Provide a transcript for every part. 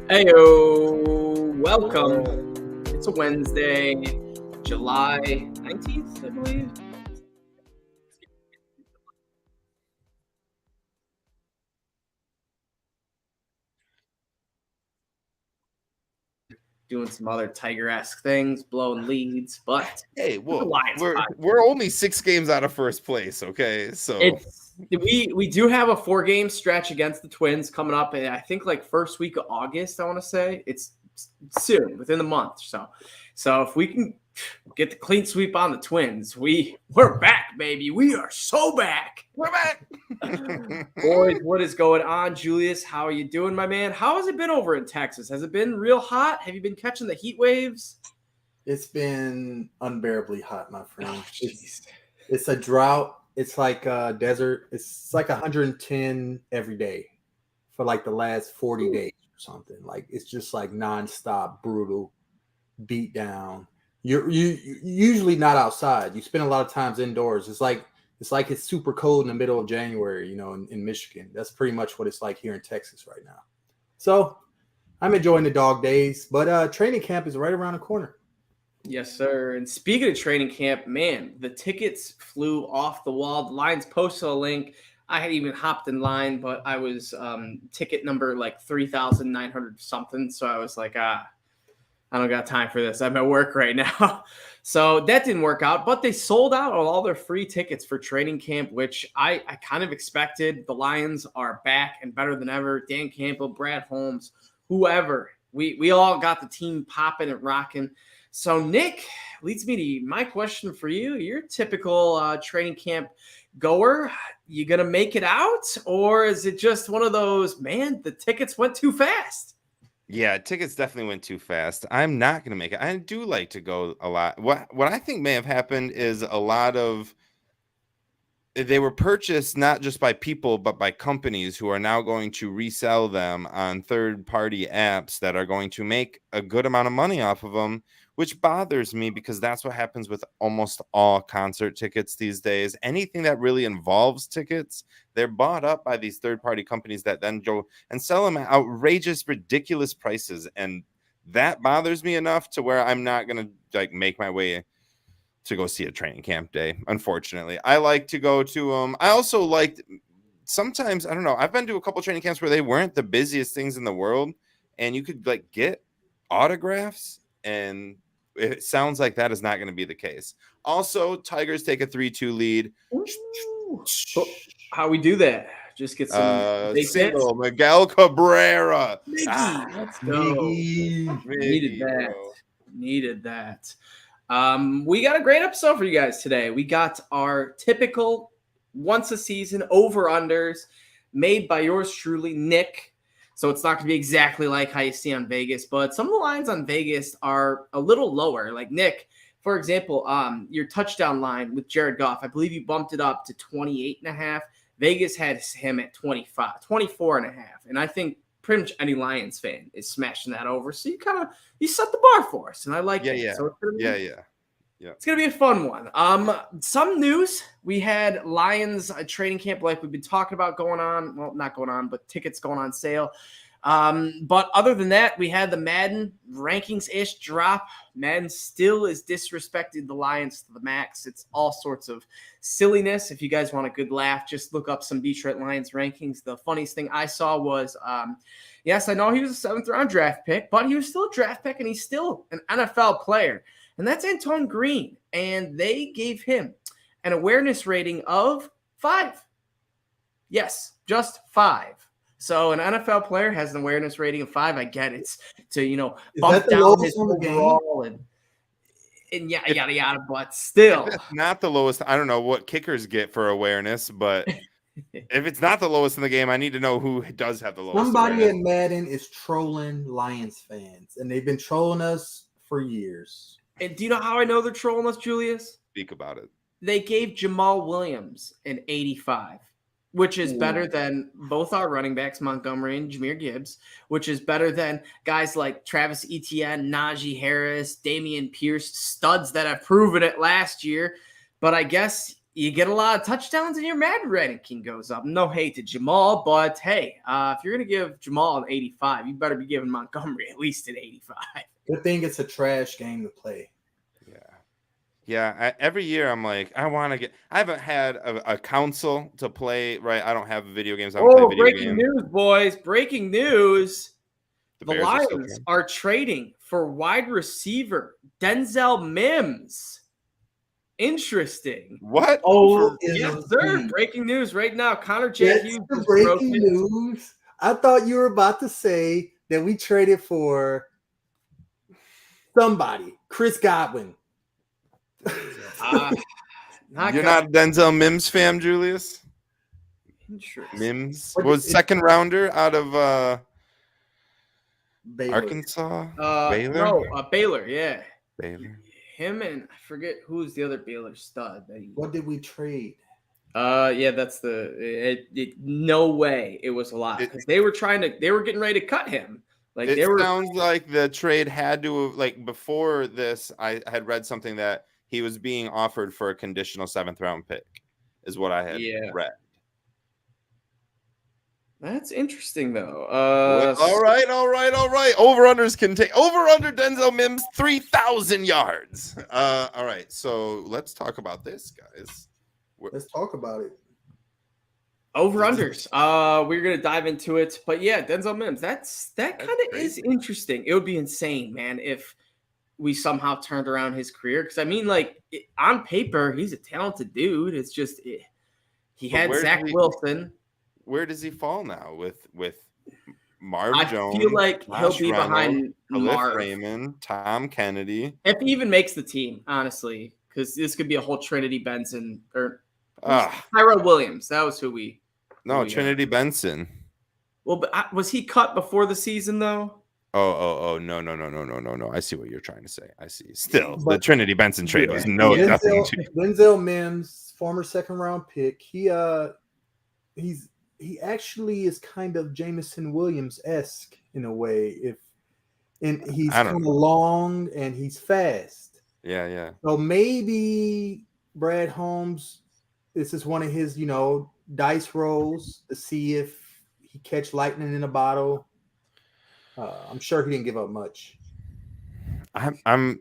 Heyo, welcome. It's a Wednesday, July 19th, I believe. Doing some other Tiger-esque things, blowing leads, but Hey, it's a well, Lions podcast. we're only 6 games out of first place, okay? So We do have a 4-game stretch against the Twins coming up. I think like first week of August. I want to say it's soon, within the month. So if we can get the clean sweep on the Twins, we're back, baby. We are so back. we're back. Boys, what is going on? Julius, how are you doing, my man? How has it been over in Texas? Has it been real hot? Have you been catching the heat waves? It's been unbearably hot, my friend. Oh, jeez. It's a drought. It's like a desert. It's like 110 every day for like the last 40 days or something. Like it's just like nonstop, brutal, beat down. You're usually not outside. You spend a lot of times indoors. It's super cold in the middle of January, in Michigan. That's pretty much what it's like here in Texas right now. So I'm enjoying the dog days, but training camp is right around the corner. Yes, sir. And speaking of training camp, man, the tickets flew off the wall. The Lions posted a link. I had even hopped in line, but I was ticket number like 3,900 something. So I was like, I don't got time for this. I'm at work right now. So that didn't work out, but they sold out on all their free tickets for training camp, which I kind of expected. The Lions are back and better than ever. Dan Campbell, Brad Holmes, whoever. We all got the team popping and rocking. So, Nick, leads me to my question for you. You're a typical training camp goer. You going to make it out? Or is it just one of those, man, the tickets went too fast? Yeah, tickets definitely went too fast. I'm not going to make it. I do like to go a lot. What I think may have happened is a lot of they were purchased not just by people but by companies who are now going to resell them on third-party apps that are going to make a good amount of money off of them, which bothers me because that's what happens with almost all concert tickets these days. Anything that really involves tickets, they're bought up by these third-party companies that then go and sell them at outrageous, ridiculous prices, and that bothers me enough to where I'm not going to make my way to go see a training camp day. Unfortunately, I like to go to them. I also liked sometimes, I don't know, I've been to a couple training camps where they weren't the busiest things in the world and you could get autographs, and it sounds like that is not going to be the case. Also, Tigers take a 3-2 lead. Ooh. How we do that? Just get some big single hits. Miguel Cabrera. Let's go. Needed that. Needed that. We got a great episode for you guys today. We got our typical once a season over-unders made by yours truly, Nick. So it's not going to be exactly like how you see on Vegas, but some of the lines on Vegas are a little lower. Like Nick, for example, your touchdown line with Jared Goff, I believe you bumped it up to 28.5. Vegas had him at 24.5. And I think pretty much any Lions fan is smashing that over. So you set the bar for us, and I like it. Yeah. So Yeah. It's going to be a fun one. Some news. We had Lions training camp like we've been talking about going on. Well, not going on, but tickets going on sale. But other than that, we had the Madden rankings-ish drop. Madden still is disrespected the Lions to the max. It's all sorts of silliness. If you guys want a good laugh, just look up some Detroit Lions rankings. The funniest thing I saw was, yes, I know he was a 7th-round draft pick, but he was still a draft pick, and he's still an NFL player. And that's Antoine Green. And they gave him an awareness rating of 5. Yes, just 5. So an NFL player has an awareness rating of 5. I get it. To, bump down his overall and yada, yada. But still. If it's not the lowest, I don't know what kickers get for awareness, but if it's not the lowest in the game, I need to know who does have the lowest. Somebody at Madden is trolling Lions fans, and they've been trolling us for years. And do you know how I know they're trolling us, Julius? Speak about it. They gave Jamal Williams an 85, which is better than both our running backs, Montgomery and Jahmyr Gibbs, which is better than guys like Travis Etienne, Najee Harris, Dameon Pierce, studs that have proven it last year. But I guess you get a lot of touchdowns and your Madden ranking goes up. No hate to Jamal, but hey, if you're going to give Jamal an 85, you better be giving Montgomery at least an 85. Good thing it's a trash game to play. Yeah. Every year I'm like, I haven't had a console to play, right? I don't have video games. I don't play video breaking games. news, boys. Breaking news. The Bears are still Lions playing. are trading for wide receiver Denzel Mims. Interesting. What? Oh, Yes, sir. Breaking news right now. Connor J. That's Hughes the is breaking broken. news. I thought you were about to say that we traded for somebody, Chris Godwin. You're not a Denzel Mims fan, Julius? Interesting. Mims What was is- second rounder out of Baylor. Arkansas. Baylor. No, Baylor. Yeah, Baylor. him and I forget who's the other Baylor stud. That he, What did we trade? yeah, that's no way it was a lot because they were getting ready to cut him. Like It they were. sounds like the trade had to have, like, before this, I had read something that he was being offered for a conditional 7th round pick, is what I had read. That's interesting though. All right. Over-unders can take over-under Denzel Mims 3,000 yards. All right. So let's talk about this, guys. Let's talk about it. Over unders. We're gonna dive into it, but yeah, Denzel Mims. That kind of is interesting. It would be insane, man, if we somehow turned around his career. Because I mean, like on paper, he's a talented dude. It's just he had Zach Wilson. Where does he fall now with Marv Jones? I feel like Josh he'll be behind Marv Raymond, Tom Kennedy. if he even makes the team, honestly, because this could be a whole Trinity Benson or Tyrell Williams. That was who we. Trinity Benson. Well, but was he cut before the season though? Oh, no. I see what you're trying to say. I see. Still, the Trinity Benson trade was nothing. Denzel Mims, former 2nd round pick. He actually is kind of Jameson Williams-esque in a way. He's kind of long and he's fast. Yeah. So maybe Brad Holmes, this is one of his, dice rolls to see if he catch lightning in a bottle. I'm sure he didn't give up much. I'm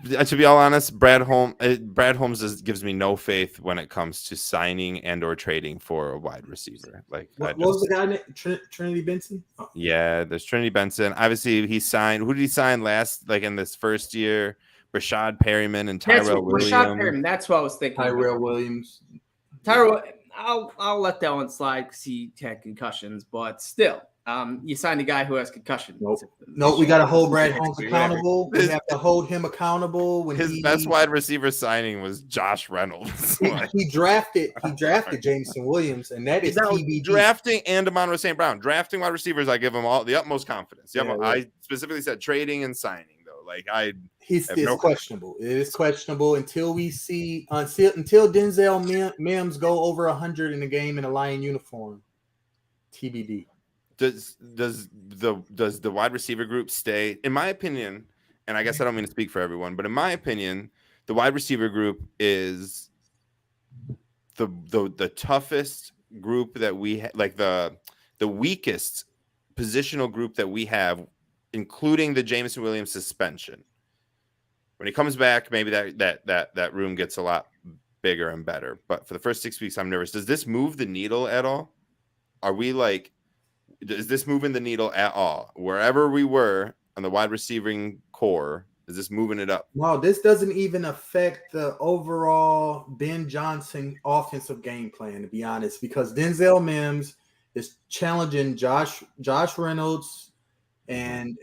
to be all honest, Brad Holmes gives me no faith when it comes to signing and or trading for a wide receiver. Like, what was the guy named Trinity Benson? Oh. Yeah, there's Trinity Benson. Obviously, he signed. Who did he sign last? Like in this first year, Rashad Perryman and Tyrell Williams. Rashad Perryman. That's what I was thinking. Tyrell Williams. I'll let that one slide because he had concussions, but still, you signed a guy who has concussions. Nope. We got to hold Brad Holmes accountable. We have to hold him accountable. When his best wide receiver signing was Josh Reynolds. he drafted Jameson Williams, and that is TBD. Drafting and Amon-Ra St. Brown. Drafting wide receivers, I give them all the utmost confidence. I specifically said trading and signing, though. Like it's questionable. It is questionable until we see until Denzel Mims go over 100 in a game in a Lion uniform. TBD. Does the wide receiver group stay? In my opinion, and I guess I don't mean to speak for everyone, but in my opinion, the wide receiver group is the toughest group that we like the weakest positional group that we have, including the Jameson Williams suspension. When he comes back, maybe that room gets a lot bigger and better. But for the first 6 weeks, I'm nervous. Does this move the needle at all? Is this moving the needle at all? Wherever we were on the wide receiving core, is this moving it up? No, this doesn't even affect the overall Ben Johnson offensive game plan, to be honest, because Denzel Mims is challenging Josh Reynolds and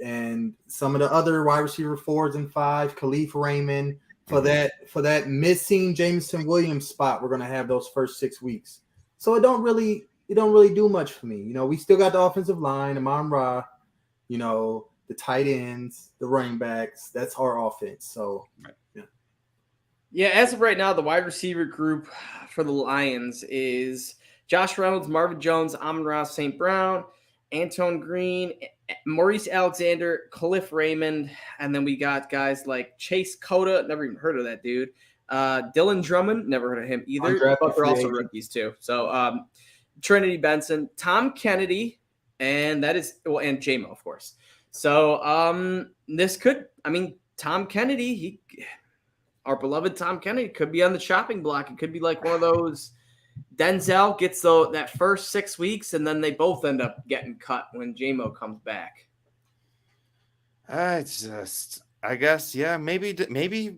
some of the other wide receiver 4s and 5, Khalif Raymond, for that missing Jameson Williams spot we're going to have those first 6 weeks. So it don't really do much for me. We still got the offensive line, Amon-Ra, the tight ends, the running backs. That's our offense. So, yeah. As of right now, the wide receiver group for the Lions is Josh Reynolds, Marvin Jones, Amon-Ra St. Brown, Antoine Green, Maurice Alexander, Khalif Raymond, and then we got guys like Chase Cota. Never even heard of that dude. Dylan Drummond, never heard of him either, Undrafted but they're free also agent. rookies too. So Trinity Benson, Tom Kennedy, and JMO, of course. So this could, Tom Kennedy, our beloved Tom Kennedy, could be on the chopping block. It could be like one of those. Denzel gets that first 6 weeks, and then they both end up getting cut when JMO comes back. I guess, yeah, maybe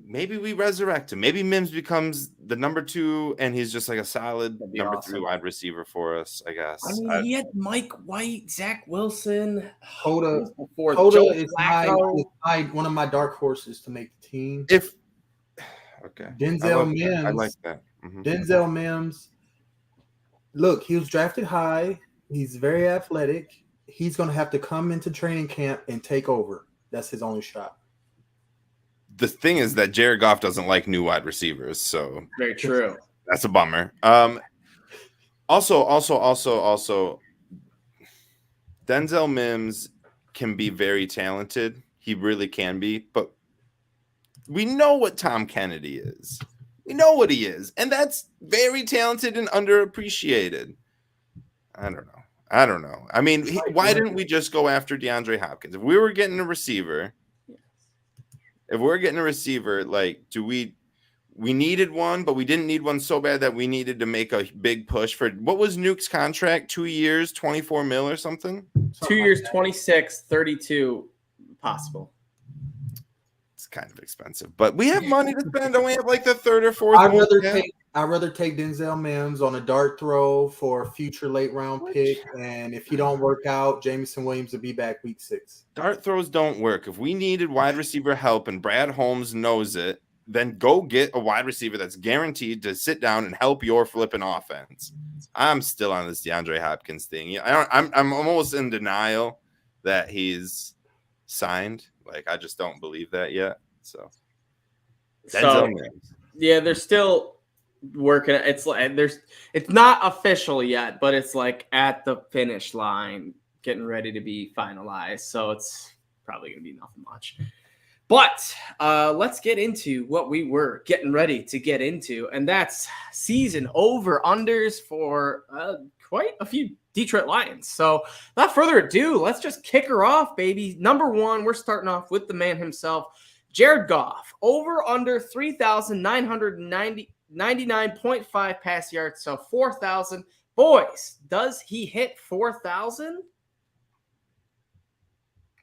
we resurrect him. Maybe Mims becomes the number 2, and he's just like a solid number 3 wide receiver for us, I guess. He had Mike White, Zach Wilson. Hoda Joe is Flacco. one of my dark horses to make the team. Okay. Denzel Mims. I like that. Mm-hmm. Denzel Mims. Look, he was drafted high. He's very athletic. He's going to have to come into training camp and take over. That's his only shot. The thing is that Jared Goff doesn't like new wide receivers, so very true. That's a bummer. Also, Denzel Mims can be very talented. He really can be, but we know what Tom Kennedy is. We know what he is, and that's very talented and underappreciated. I don't know. I mean, why didn't we just go after DeAndre Hopkins? If we were getting a receiver, like, we needed one, but we didn't need one so bad that we needed to make a big push for, what was Nuke's contract? 2 years, 24 mil or something? 2 years, 26, 32 possible. It's kind of expensive, but we have money to spend. Don't we have like the third or fourth? I'd rather take Denzel Mims on a dart throw for a future late round pick, and if he don't work out, Jameson Williams will be back week 6. Dart throws don't work. If we needed wide receiver help and Brad Holmes knows it, then go get a wide receiver that's guaranteed to sit down and help your flipping offense. I'm still on this DeAndre Hopkins thing. I'm almost in denial that he's signed. Like, I just don't believe that yet. So yeah, they're still working. It's not official yet, but it's like at the finish line, getting ready to be finalized. So it's probably gonna be nothing much. But let's get into what we were getting ready to get into, and that's season over-unders for quite a few Detroit Lions. So without further ado, let's just kick her off, baby. Number 1, we're starting off with the man himself, Jared Goff. Over-under 3,999.5 pass yards, so 4,000. Boys, does he hit 4,000?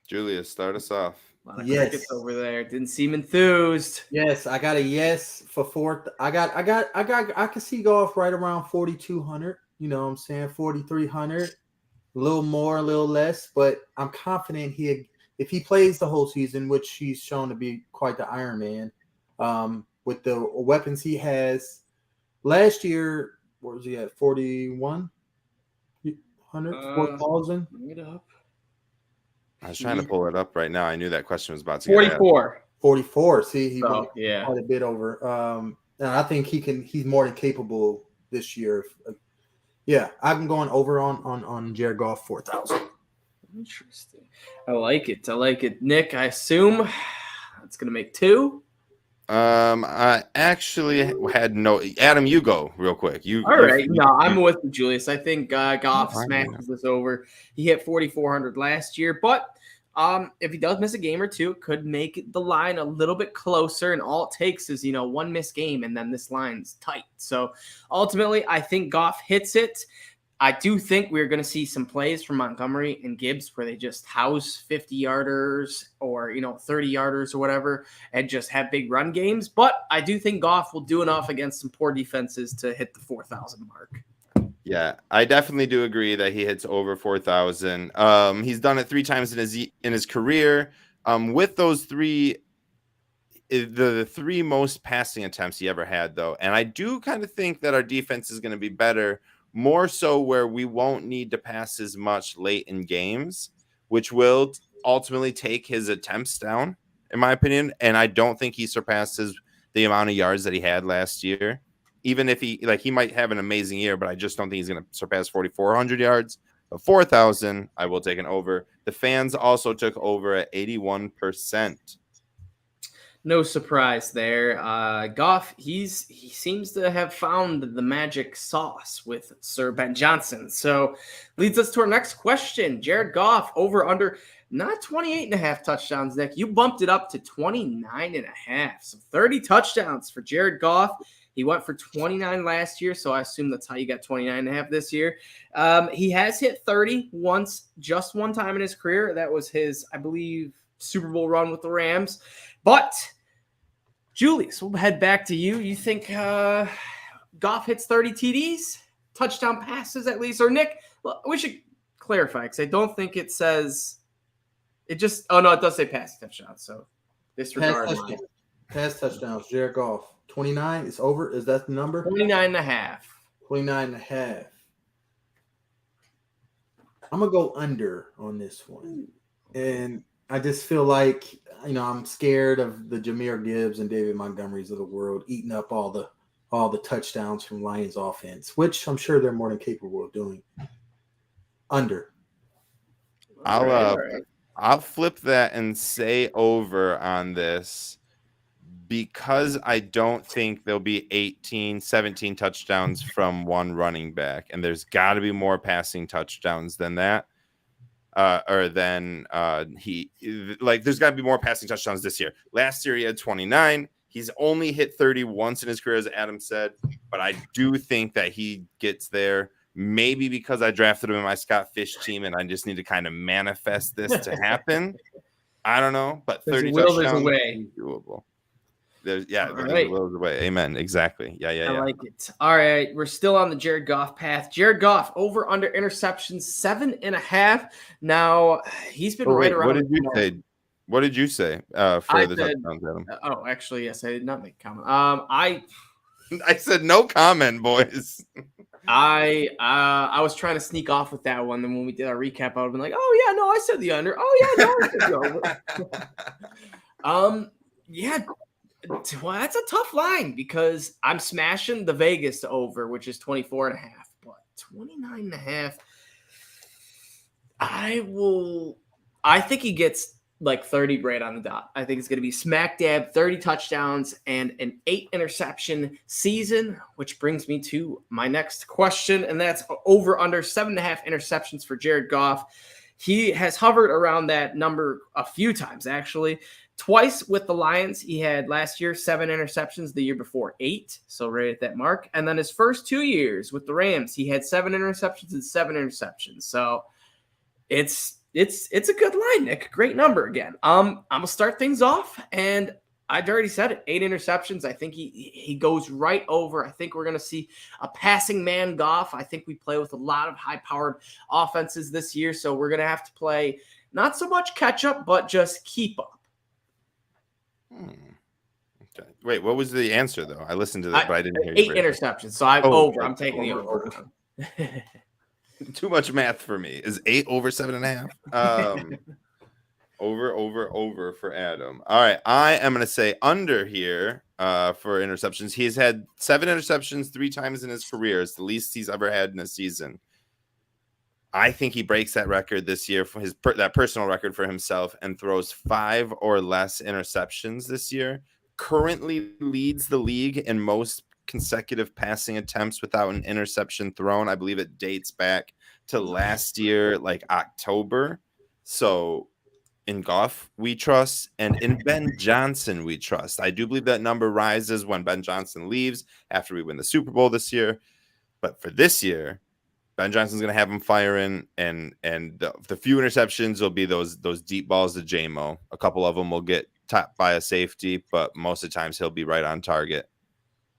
Julius, start us off. A lot of crickets over there. Didn't seem enthused. Yes, I got a yes for 4. I can see Goff right around 4,200. You know what I'm saying? 4,300. A little more, a little less, but I'm confident if he plays the whole season, which he's shown to be quite the Iron Man, with the weapons he has. Last year, what was he at? 4,100, 4,000. Bring it up. I was trying to pull it up right now. I knew that question was about to 44. 44. See, he went yeah, quite a bit over. And I think he's more than capable this year. Yeah, I'm going over on Jared Goff 4,000. Interesting. I like it. Nick, I assume it's gonna make 2. I actually had no. Adam, you go real quick. All right. I'm with you, Julius. I think Goff smashes this over. He hit 4,400 last year, but if he does miss a game or two, it could make the line a little bit closer. And all it takes is one missed game, and then this line's tight. So ultimately, I think Goff hits it. I do think we're going to see some plays from Montgomery and Gibbs where they just house 50-yarders or 30-yarders or whatever and just have big run games. But I do think Goff will do enough against some poor defenses to hit the 4,000 mark. Yeah, I definitely do agree that he hits over 4,000. He's done it 3 times in his career. With those 3, the 3 most passing attempts he ever had, though, and I do kind of think that our defense is going to be better. More so where we won't need to pass as much late in games, which will ultimately take his attempts down, in my opinion. And I don't think he surpasses the amount of yards that he had last year. Even if he might have an amazing year, but I just don't think he's going to surpass 4,400 yards. But 4,000, I will take an over. The fans also took over at 81%. No surprise there. Goff, he seems to have found the magic sauce with Sir Ben Johnson. So leads us to our next question. Jared Goff, over under not 28 and a half touchdowns, Nick. You bumped it up to 29 and a half. So 30 touchdowns for Jared Goff. He went for 29 last year, so I assume that's how you got 29 and a half this year. He has hit 30 once, just one time in his career. That was his, I believe, Super Bowl run with the Rams. But Julius, we'll head back to you. You think Goff hits 30 TDs, touchdown passes at least? Or Nick, well, we should clarify because I don't think it says it just. Oh no, it does say pass touchdowns. So disregard mine. Pass touchdowns. Jared Goff 29. It's over. Is that the number? 29 and a half. 29 and a half. I'm gonna go under on this one, and I just feel like, I'm scared of the Jahmyr Gibbs and David Montgomerys of the world eating up all the touchdowns from Lions offense, which I'm sure they're more than capable of doing. Under. I'll flip that and say over on this because I don't think there'll be 18, 17 touchdowns from one running back, and there's got to be more passing touchdowns than that. There's got to be more passing touchdowns this year. Last year he had 29. He's only hit 30 once in his career, as Adam said, but I do think that he gets there. Maybe because I drafted him in my Scott Fish team and I just need to kind of manifest this to happen. I don't know, but 30 touchdowns is doable. There's will away. Amen. Exactly. Yeah. I like it. All right. We're still on the Jared Goff path. Jared Goff over under interceptions 7.5. Now he's been around. What did you say? What did you say for the touchdowns, Adam? Oh, actually, yes, I did not make a comment. I said no comment, boys. I was trying to sneak off with that one. Then when we did our recap, I would have been like, "Oh yeah, no, I said the under. Oh yeah, no, I said the over." Yeah. Well, that's a tough line because I'm smashing the Vegas over, which is 24.5, but 29.5. I think he gets like 30 right on the dot. I think it's going to be smack dab 30 touchdowns and an 8 interception season, which brings me to my next question. And that's over under 7.5 interceptions for Jared Goff. He has hovered around that number a few times, actually. Twice with the Lions. He had last year 7 interceptions, the year before 8. So right at that mark. And then his first 2 years with the Rams, he had 7 interceptions and 7 interceptions. So it's a good line, Nick. Great number again. I'm gonna start things off, and I've already said it. 8 interceptions. I think he goes right over. I think we're gonna see a passing man Goff. I think we play with a lot of high-powered offenses this year, so we're gonna have to play not so much catch up, but just keep up. Okay. Wait, what was the answer though? I listened to that, but I didn't hear 8 you. interceptions. So I'm taking the over. Too much math for me. Is 8 over 7.5? Over for Adam. All right, I am going to say under here for interceptions. He's had 7 interceptions 3 times in his career. It's the least he's ever had in a season. I think he breaks that record this year for that personal record for himself and throws 5 or less interceptions this year. Currently leads the league in most consecutive passing attempts without an interception thrown. I believe it dates back to last year, like October. So in Goff, we trust, and in Ben Johnson, we trust. I do believe that number rises when Ben Johnson leaves after we win the Super Bowl this year. But for this year, Ben Johnson's going to have him firing, and the few interceptions will be those deep balls to J-Mo. A couple of them will get topped by a safety, but most of the times he'll be right on target.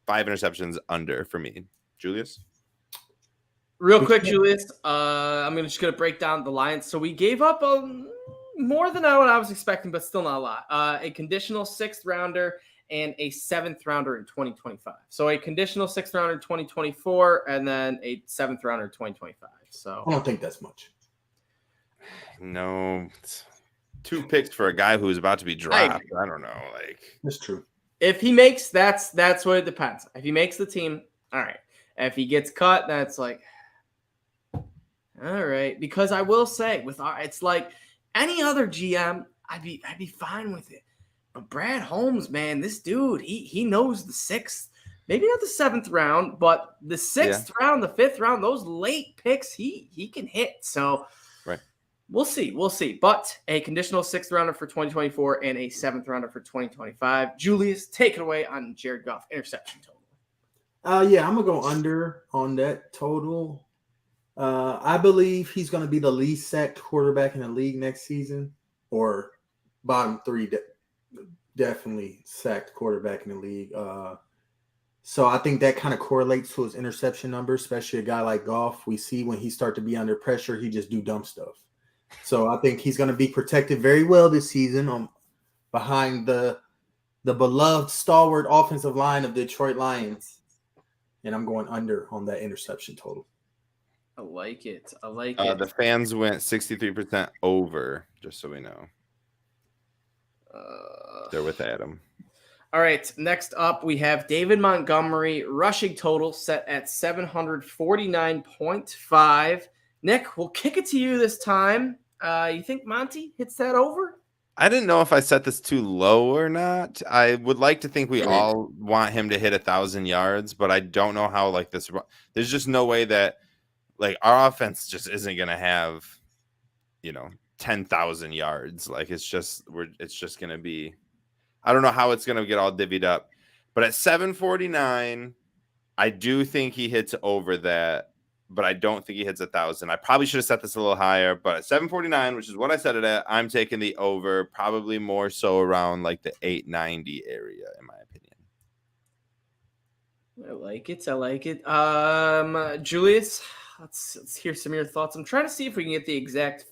5 interceptions under for me. Julius? Real quick, Julius. I'm just going to break down the Lions. So we gave up more than what I was expecting, but still not a lot. A conditional 6th rounder and a 7th rounder in 2025. So a conditional 6th rounder in 2024 and then a 7th rounder in 2025. So I don't think that's much. No. 2 picks for a guy who's about to be dropped. I don't know. That's true. If he makes, that's what it depends. If he makes the team, all right. If he gets cut, that's like, all right. Because I will say it's like any other GM, I'd be fine with it. But Brad Holmes, man, this dude, he knows the sixth, maybe not the seventh round, but the sixth round, the fifth round, those late picks, he can hit. So Right. we'll see. We'll see. But a conditional sixth rounder for 2024 and a seventh rounder for 2025. Julius, take it away on Jared Goff interception total. Yeah, I'm gonna go under on that total. I believe he's gonna be the least sacked quarterback in the league next season, or bottom three, definitely sacked quarterback in the league. So I think that kind of correlates to his interception number, especially a guy like Goff. We see when he start to be under pressure, he just do dumb stuff. So I think he's going to be protected very well this season behind the beloved stalwart offensive line of Detroit Lions. And I'm going under on that interception total. I like it. I like it. The fans went 63% over, just so we know. They're with Adam. All right, next up, we have David Montgomery, rushing total set at 749.5. Nick, we'll kick it to you this time. You think Monty hits that over? I didn't know if I set this too low or not. I would like to think we all want him to hit 1,000 yards, but I don't know how, like, this. There's just no way that, like, our offense just isn't going to have, 10,000 yards. Like, it's just going to be, I don't know how it's going to get all divvied up. But at 749, I do think he hits over that, but I don't think he hits 1,000. I probably should have set this a little higher, but at 749, which is what I set it at, I'm taking the over, probably more so around like the 890 area, in my opinion. I like it. I like it. Julius, let's hear some of your thoughts. I'm trying to see if we can get the exact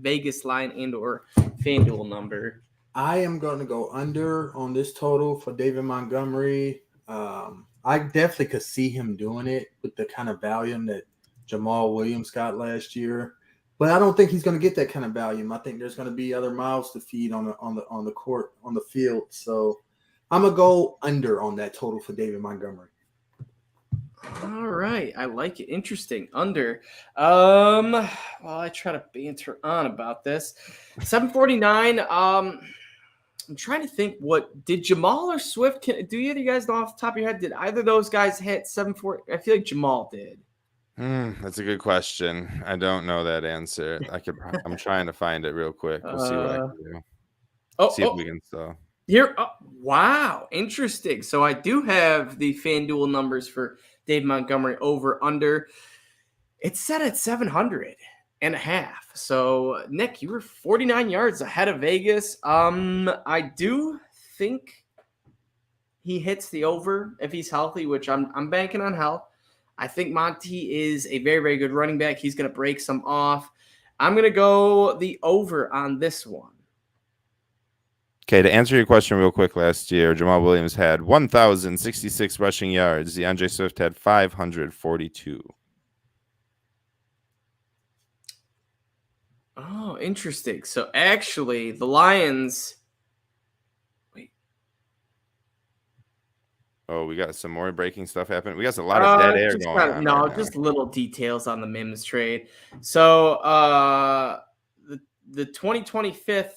Vegas line and or FanDuel number. I am going to go under on this total for David Montgomery. I definitely could see him doing it with the kind of volume that Jamal Williams got last year, but I don't think he's going to get that kind of volume. I think there's going to be other mouths to feed on the court, on the field. So I'm gonna go under on that total for David Montgomery. All right, I like it. Interesting. Under. Well, I try to banter on about this. 749. I'm trying to think. What did Jamal or Swift? Do you guys know off the top of your head? Did either of those guys hit 740? I feel like Jamal did. That's a good question. I don't know that answer. I'm trying to find it real quick. We'll see what I can do. See if we can still. Here. Oh, wow, interesting. So I do have the FanDuel numbers for Dave Montgomery over under. It's set at 700.5. So Nick, you were 49 yards ahead of Vegas. I do think he hits the over if he's healthy, which I'm banking on health. I think Monty is a very, very good running back. He's going to break some off. I'm going to go the over on this one. Okay, to answer your question real quick, last year, Jamal Williams had 1,066 rushing yards. DeAndre Swift had 542. Oh, interesting. So actually, the Lions. Wait. Oh, we got some more breaking stuff happening. We got a lot of dead air going on. No, just little details on the Mims trade. So the 2025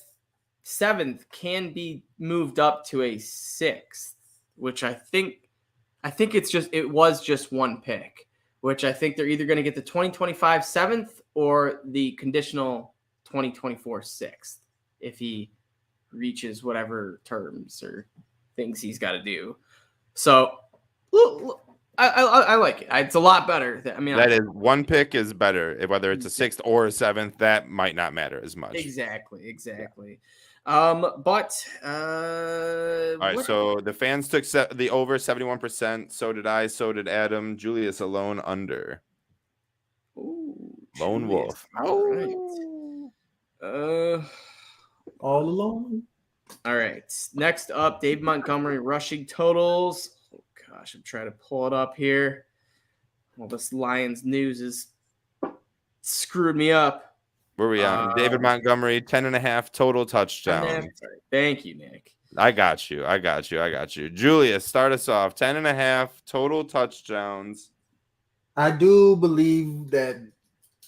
7th can be moved up to a 6th, which I think it was just one pick, which I think they're either going to get the 2025 7th or the conditional 2024 6th if he reaches whatever terms or things he's got to do. So I like it. It's a lot better. That is one pick is better. Whether it's a 6th or a 7th, that might not matter as much. Exactly. Yeah. All right. So the fans took the over 71%. So did I. So did Adam. Julius alone under. Ooh, Lone Wolf. All right. All alone. All right. Next up, Dave Montgomery rushing totals. Oh gosh, I'm trying to pull it up here. Well, this Lions news is screwed me up. Where are we at? David Montgomery, 10.5 total touchdowns. Thank you, Nick. I got you. Julius, start us off. 10.5 total touchdowns. I do believe that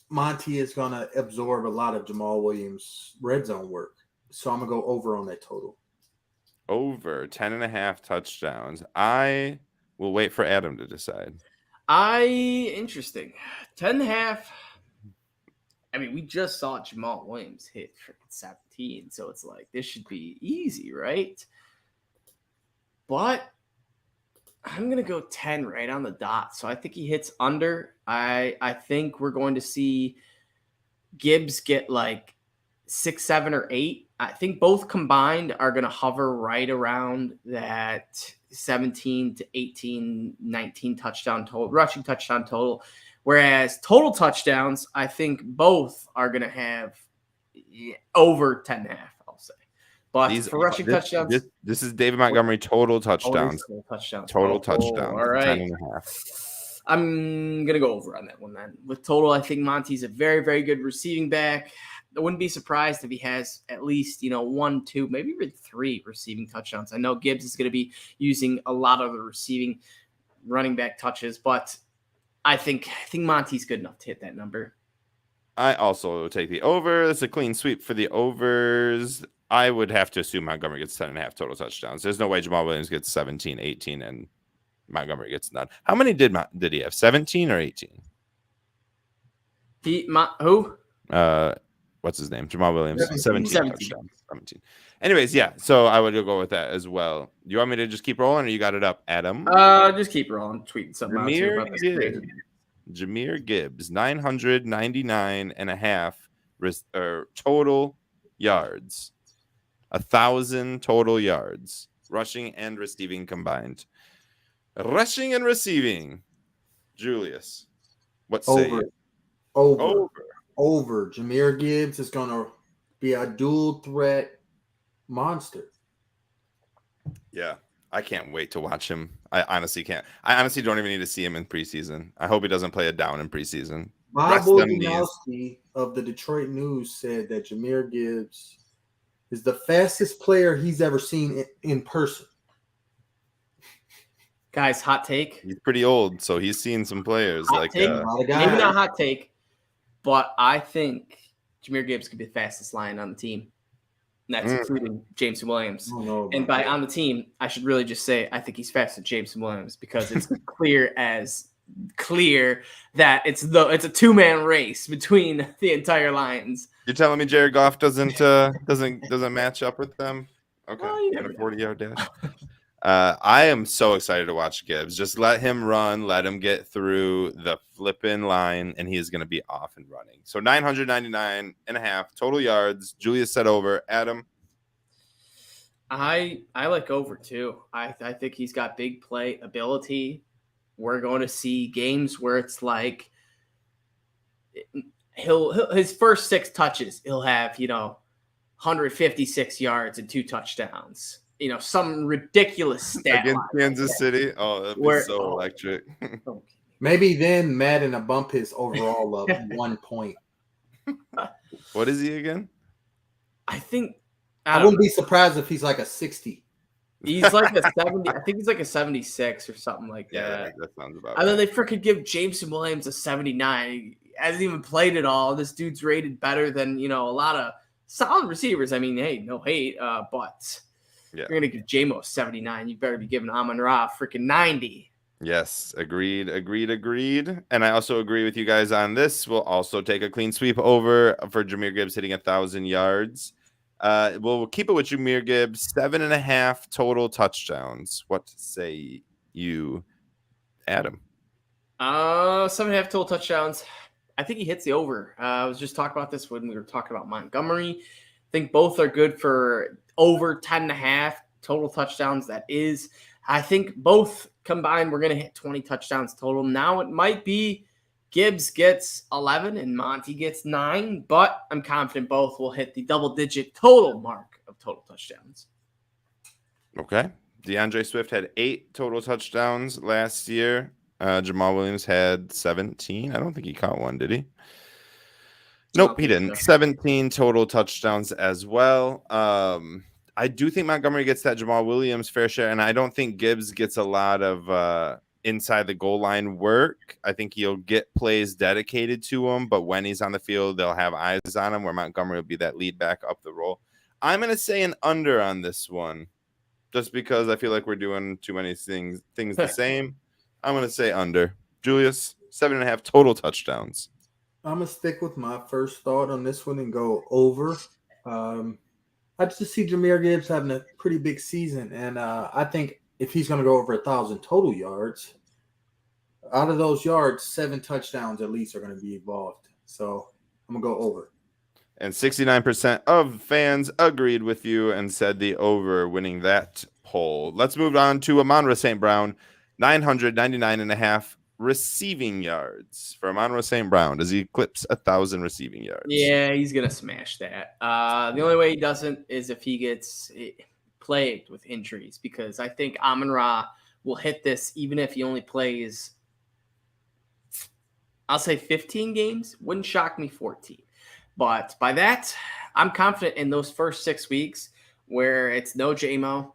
Monty is going to absorb a lot of Jamal Williams' red zone work. So I'm going to go over on that total. over 10.5 touchdowns. I will wait for Adam to decide. Interesting. 10.5. I mean, we just saw Jamal Williams hit freaking 17, so it's like this should be easy, right? But I'm gonna go 10 right on the dot. So I think he hits under. I think we're going to see Gibbs get like 6, 7, or 8. I think both combined are gonna hover right around that 17 to 18, 19 touchdown total, rushing touchdown total. Whereas total touchdowns, I think both are gonna have over 10.5, I'll say. But for rushing touchdowns, this is David Montgomery total touchdowns. Total touchdowns. All right. 10.5. I'm gonna go over on that one then. With total, I think Monty's a very, very good receiving back. I wouldn't be surprised if he has at least 1, 2, maybe even 3 receiving touchdowns. I know Gibbs is going to be using a lot of the receiving running back touches, but I think Monty's good enough to hit that number. I also take the over. It's a clean sweep for the overs. I would have to assume Montgomery gets 10.5 total touchdowns. There's no way Jamal Williams gets 17, 18, and Montgomery gets none. How many did he have? 17 or 18? Who? What's his name? Jamal Williams. 17 17. touchdowns. 17. Anyways, yeah. So I would go with that as well. You want me to just keep rolling, or you got it up, Adam? Just keep rolling. Tweeting something out too about this. Jahmyr Gibbs, 999.5 total yards, 1,000 total yards, rushing and receiving combined. Rushing and receiving. Julius, what say you? Over. Jahmyr Gibbs is going to be a dual threat monster. Yeah, I can't wait to watch him. I honestly can't. I honestly don't even need to see him in preseason. I hope he doesn't play it down in preseason. Bob Wojnarowski of the Detroit News said that Jahmyr Gibbs is the fastest player he's ever seen in person. Guys, hot take. He's pretty old, so he's seen some players. Maybe not hot take, but I think Jahmyr Gibbs could be the fastest Lion on the team. And that's including Jameson Williams. And by on the team, I should really just say I think he's faster than Jameson Williams because it's clear that it's a 2-man race between the entire Lions. You're telling me Jared Goff doesn't match up with them? Okay, in a 40-yard dash. I am so excited to watch Gibbs. Just let him run, let him get through the flipping line, and he is going to be off and running. So 999.5 total yards. Julius said over. Adam? I like over too. I think he's got big play ability. We're going to see games where it's like his first 6 touches, he'll have 156 yards and 2 touchdowns. Some ridiculous stat against Kansas City. Oh, that'd be so electric. Maybe then Madden will bump his overall up 1 point. What is he again? I wouldn't be surprised if he's like a 60. He's like a 70. I think he's like a 76 or something like that. Yeah, that sounds about right. And then they freaking give Jameson Williams a 79. He hasn't even played at all. This dude's rated better than a lot of solid receivers. I mean, hey, no hate, but. Yeah. You're going to give JMO 79. You better be giving Amon-Ra freaking 90. Yes, agreed. And I also agree with you guys on this. We'll also take a clean sweep over for Jahmyr Gibbs hitting 1,000 yards. We'll keep it with Jahmyr Gibbs, 7.5 total touchdowns. What say you, Adam? 7.5 total touchdowns. I think he hits the over. I was just talking about this when we were talking about Montgomery. I think both are good for over 10.5 total touchdowns. That is, I think both combined, we're going to hit 20 touchdowns total. Now it might be Gibbs gets 11 and Monty gets 9, but I'm confident both will hit the double-digit total mark of total touchdowns. Okay. DeAndre Swift had 8 total touchdowns last year. Jamal Williams had 17. I don't think he caught one, did he? Nope, he didn't. 17 total touchdowns as well. I do think Montgomery gets that Jamal Williams fair share, and I don't think Gibbs gets a lot of inside the goal line work. I think he'll get plays dedicated to him, but when he's on the field, they'll have eyes on him, where Montgomery will be that lead back up the roll. I'm going to say an under on this one. just because I feel like we're doing too many things the same. I'm going to say under. Julius, 7.5 total touchdowns. I'm gonna stick with my first thought on this one and go over. I just see Jahmyr Gibbs having a pretty big season, and I think if he's gonna go over 1,000 total yards, out of those yards, 7 touchdowns at least are gonna be involved. So I'm gonna go over. And 69% of fans agreed with you and said the over, winning that poll. Let's move on to Amon-Ra St. Brown, 999.5 receiving yards for Amon-Ra St. Brown. Does he eclipse 1,000 receiving yards? Yeah, he's gonna smash that. The only way he doesn't is if he gets plagued with injuries, because I think Amon-Ra will hit this even if he only plays, I'll say 15 games. Wouldn't shock me 14. But by that, I'm confident in those first 6 weeks where it's no JMO,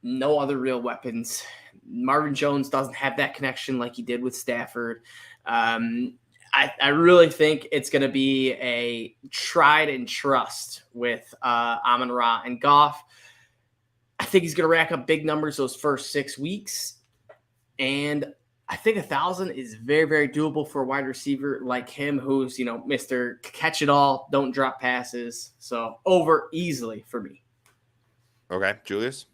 no other real weapons. Marvin Jones doesn't have that connection like he did with Stafford. I really think it's going to be a tried and trust with Amon-Ra and Goff. I think he's going to rack up big numbers those first 6 weeks. And I think 1,000 is very, very doable for a wide receiver like him, who's, Mr. Catch it all, don't drop passes. So over easily for me. Okay, Julius?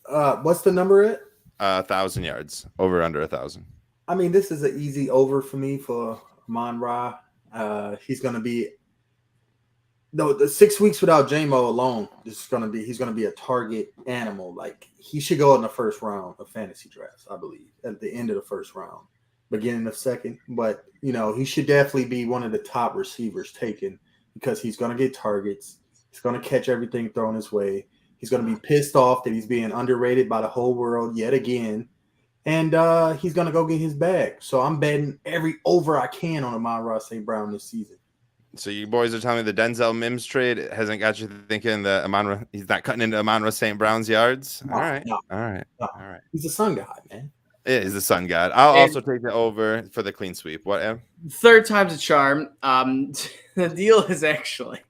What's the number at? 1,000 yards. Over under 1,000. I mean, this is an easy over for me for Amon-Ra. He's going to be the 6 weeks without JMO alone. He's going to be a target animal. Like, he should go in the first round of fantasy drafts, I believe, at the end of the first round, beginning of second. But he should definitely be one of the top receivers taken because he's going to get targets. He's going to catch everything thrown his way. He's going to be pissed off that he's being underrated by the whole world yet again. And he's going to go get his bag. So I'm betting every over I can on Amon-Ra St. Brown this season. So you boys are telling me the Denzel Mims trade hasn't got you thinking that he's not cutting into Amon-Ra St. Brown's yards? No, All right. no, All right. no. All right. He's a sun god, man. It is the sun god. I'll also take the over for the clean sweep. What, Em? Third time's a charm. The deal is actually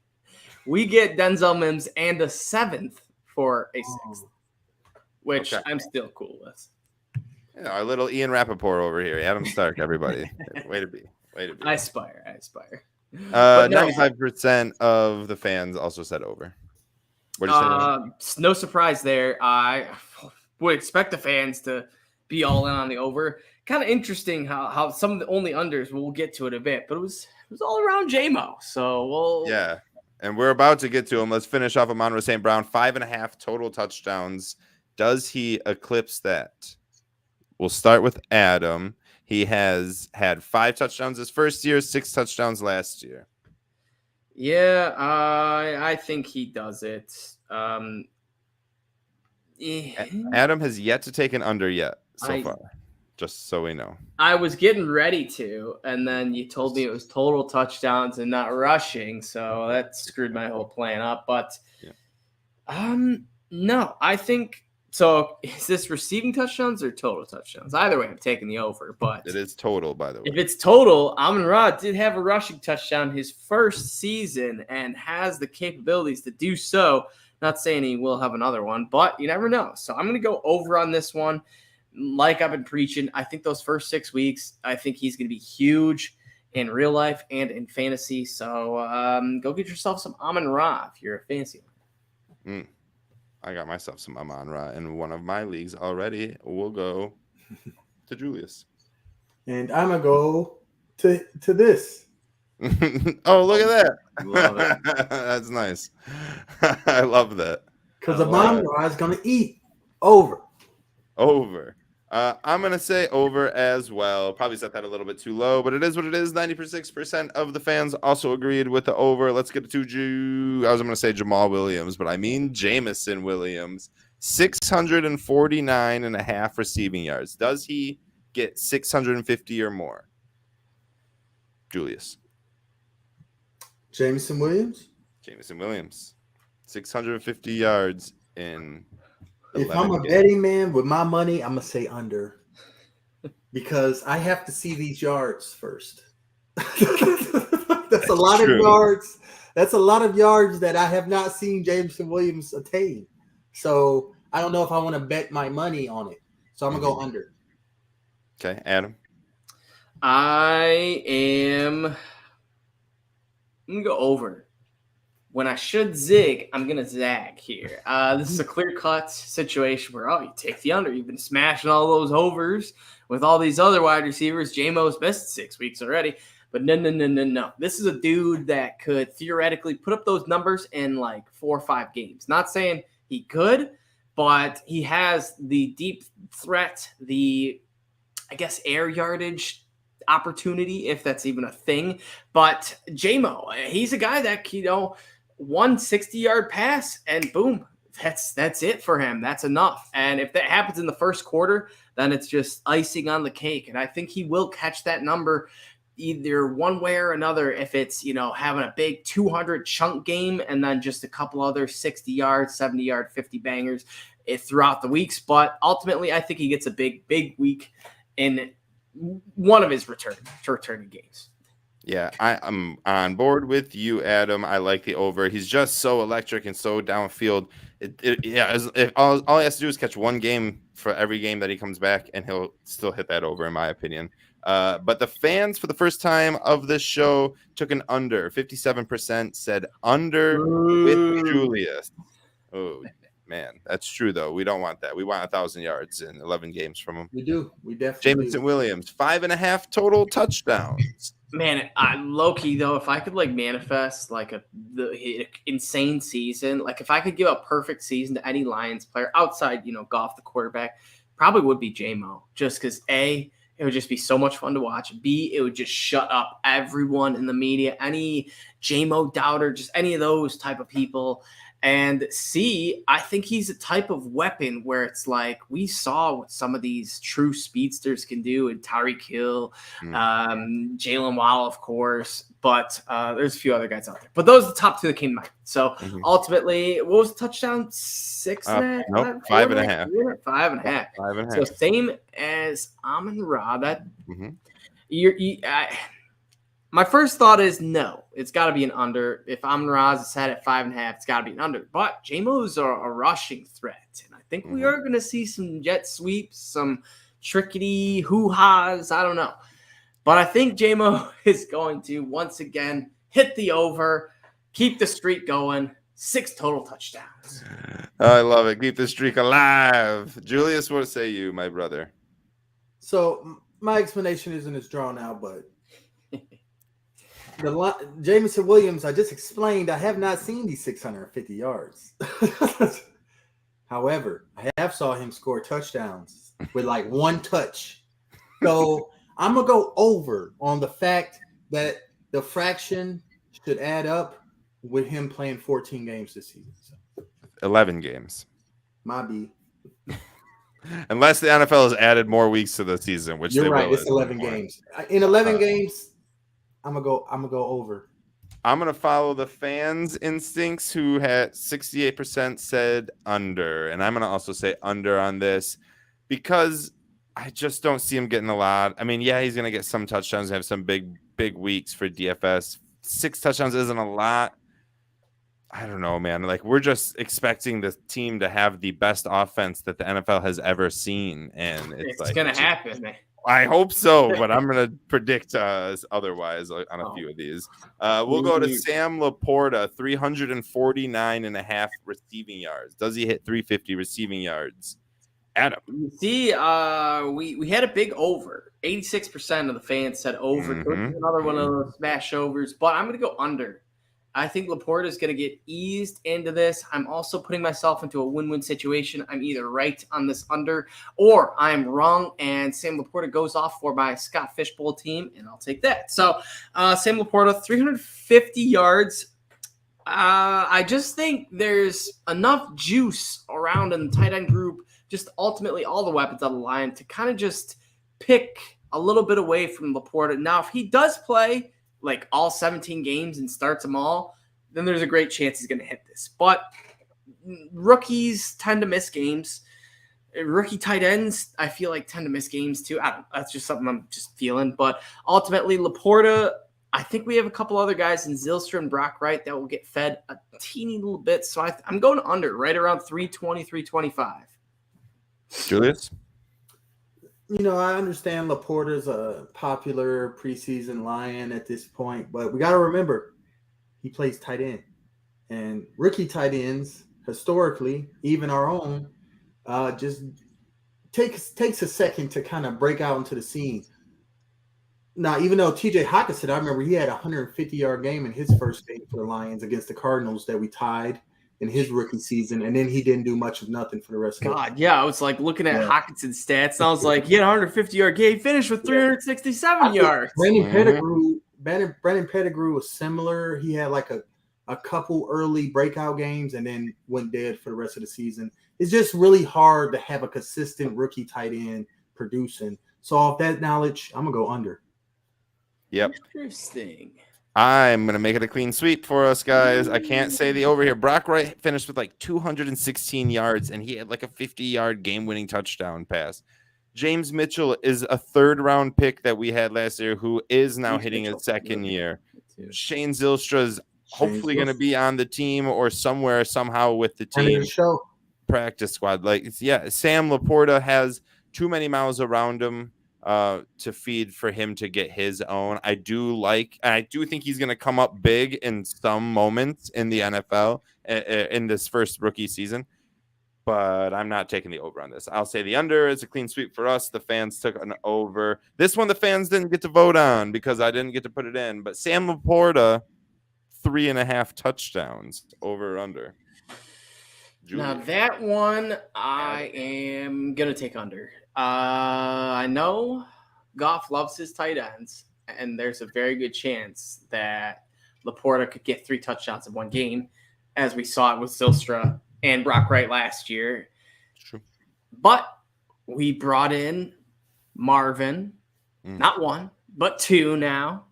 we get Denzel Mims and a 7th for a 6th, which Okay. I'm still cool with. Our little Ian Rappaport over here. Adam Stark, everybody. Way to be. I aspire. 95% of the fans also said over. What do you say? No surprise there. I would expect the fans to be all in on the over. Kind of interesting how some of the only unders, we'll get to it a bit, but it was all around JMO. So Yeah. And we're about to get to him. Let's finish off Amon-Ra St. Brown. 5.5 total touchdowns. Does he eclipse that? We'll start with Adam. He has had 5 touchdowns his first year, 6 touchdowns last year. Yeah, I think he does it. Adam has yet to take an under yet so far, just so we know. I was getting ready to, and then you told me it was total touchdowns and not rushing, so that screwed my whole plan up. But no, I think so. Is this receiving touchdowns or total touchdowns? Either way, I'm taking the over. But it is total, by the way. If it's total, Amon-Ra did have a rushing touchdown his first season and has the capabilities to do so. Not saying he will have another one, but you never know. So I'm going to go over on this one. Like I've been preaching, I think those first 6 weeks, I think he's going to be huge in real life and in fantasy. So go get yourself some Amon-Ra if you're a fantasy owner. I got myself some Amon-Ra in one of my leagues already. We'll go to Julius. And I'm going to go to this. Oh, look at that. Love it. That's nice. I love that. Because Amon-Ra is going to eat over. Over. I'm going to say over as well. Probably set that a little bit too low, but it is what it is. 96% of the fans also agreed with the over. Let's get to I was going to say Jamal Williams, but I mean Jameson Williams. 649.5 receiving yards. Does he get 650 or more? Julius. Jameson Williams. 650 yards in. If I'm a betting man with my money, I'm going to say under. Because I have to see these yards first. That's a lot of yards. That's a lot of yards that I have not seen Jameson Williams attain. So I don't know if I want to bet my money on it. So I'm gonna go under. Okay, Adam. I'm gonna go over. When I should zig, I'm gonna zag here. This is a clear-cut situation where you take the under. You've been smashing all those overs with all these other wide receivers. J-Mo's missed 6 weeks already. But no. This is a dude that could theoretically put up those numbers in like 4 or 5 games. Not saying he could, but he has the deep threat, the, I guess, air yardage opportunity, if that's even a thing. But J-Mo, he's a guy that, 160-yard pass and boom, that's it for him. That's enough. And if that happens in the first quarter, then it's just icing on the cake. And I think he will catch that number either one way or another. If it's, having a big 200 chunk game and then just a couple other 60 yards, 70 yard, 50 bangers throughout the weeks. But ultimately, I think he gets a big week in one of his returning games. Yeah, I'm on board with you, Adam. I like the over. He's just so electric and so downfield. All he has to do is catch one game for every game that he comes back, and he'll still hit that over, in my opinion. But the fans, for the first time of this show, took an under. 57% said under with Julius. Oh, man, that's true, though. We don't want that. We want 1,000 yards in 11 games from him. We do. We definitely Jameson Williams, 5.5 total touchdowns. Man, low-key, though, if I could, manifest, the insane season, if I could give a perfect season to any Lions player outside, Goff, the quarterback, probably would be J-Mo. Just because, A, it would just be so much fun to watch. B, it would just shut up everyone in the media, any J-Mo doubter, just any of those type of people. And C, I think he's a type of weapon where it's like we saw what some of these true speedsters can do, and Tyreek Hill, Jalen Waddle, of course, but there's a few other guys out there. But those are the top two that came to mind. So ultimately, what was the touchdown? 6.5? Nope, 5.5. 5.5. 5.5. So same as Amon-Ra. That my first thought is no, it's got to be an under. If Amon-Ra is set at 5.5, it's got to be an under. But J-Mo's are a rushing threat, and I think we are going to see some jet sweeps, some trickety hoo-has. I don't know. But I think J-Mo is going to, once again, hit the over, keep the streak going, 6 total touchdowns. I love it. Keep the streak alive. Julius, what say you, my brother? So my explanation isn't as drawn out, but Jameson Williams, I just explained, I have not seen these 650 yards. However, I have saw him score touchdowns with one touch. So I'm going to go over on the fact that the fraction should add up with him playing 14 games this season. So, 11 games. Might be. Unless the NFL has added more weeks to the season, which you're they right. will. It's 11 games. In 11 games, I'm gonna go over. I'm gonna follow the fans' instincts, who had 68% said under, and I'm gonna also say under on this because I just don't see him getting a lot. I mean, yeah, he's gonna get some touchdowns and have some big weeks for DFS. 6 touchdowns isn't a lot. I don't know, man. We're just expecting the team to have the best offense that the NFL has ever seen, and it's gonna happen, man. I hope so, but I'm going to predict otherwise on a few of these. We'll go to Sam Laporta, 349.5 receiving yards. Does he hit 350 receiving yards? Adam. See, we had a big over. 86% of the fans said over. Another one of those smash overs, but I'm going to go under. I think Laporta is going to get eased into this. I'm also putting myself into a win-win situation. I'm either right on this under or I'm wrong, and Sam Laporta goes off for my Scott Fishbowl team, and I'll take that. So Sam Laporta, 350 yards. I just think there's enough juice around in the tight end group, just ultimately all the weapons on the line, to kind of just pick a little bit away from Laporta. Now, if he does play all 17 games and starts them all, then there's a great chance he's going to hit this. But rookies tend to miss games. Rookie tight ends, I feel tend to miss games too. I don't know. That's just something I'm just feeling. But ultimately, Laporta, I think we have a couple other guys in Zylstra and Brock Wright that will get fed a teeny little bit. So I'm going under right around 320, 325. Julius? I understand Laporta's a popular preseason Lion at this point, but we got to remember he plays tight end. And rookie tight ends, historically, even our own, just takes a second to kind of break out into the scene. Now, even though TJ Hockenson, I remember he had a 150-yard game in his first game for the Lions against the Cardinals that we tied in his rookie season, and then he didn't do much of nothing for the rest of God, yeah, I was like looking at Hawkinson's stats, and I was like, he had a 150-yard game, finished with 367 yards. Brandon Pettigrew was similar. He had like a couple early breakout games and then went dead for the rest of the season. It's just really hard to have a consistent rookie tight end producing. So off that knowledge, I'm going to go under. Yep. Interesting. I'm going to make it a clean sweep for us, guys. I can't say the over here. Brock Wright finished with like 216 yards, and he had like a 50-yard game-winning touchdown pass. James Mitchell is a third-round pick that we had last year who is now hitting his second year. Shane Zylstra is hopefully going to be on the team or somewhere, somehow with the team. Practice squad. Sam Laporta has too many mouths around him to feed for him to get his own. I do think he's going to come up big in some moments in the NFL in this first rookie season, but I'm not taking the over on this. I'll say the under is a clean sweep for us. The fans took an over. This one the fans didn't get to vote on because I didn't get to put it in, but Sam Laporta, 3.5 touchdowns, over or under. Julia. Now that one I am going to take under. I know Goff loves his tight ends, and there's a very good chance that Laporta could get 3 touchdowns in one game, as we saw it with Zylstra and Brock Wright last year. True. But we brought in Marvin, not 1, but 2 now.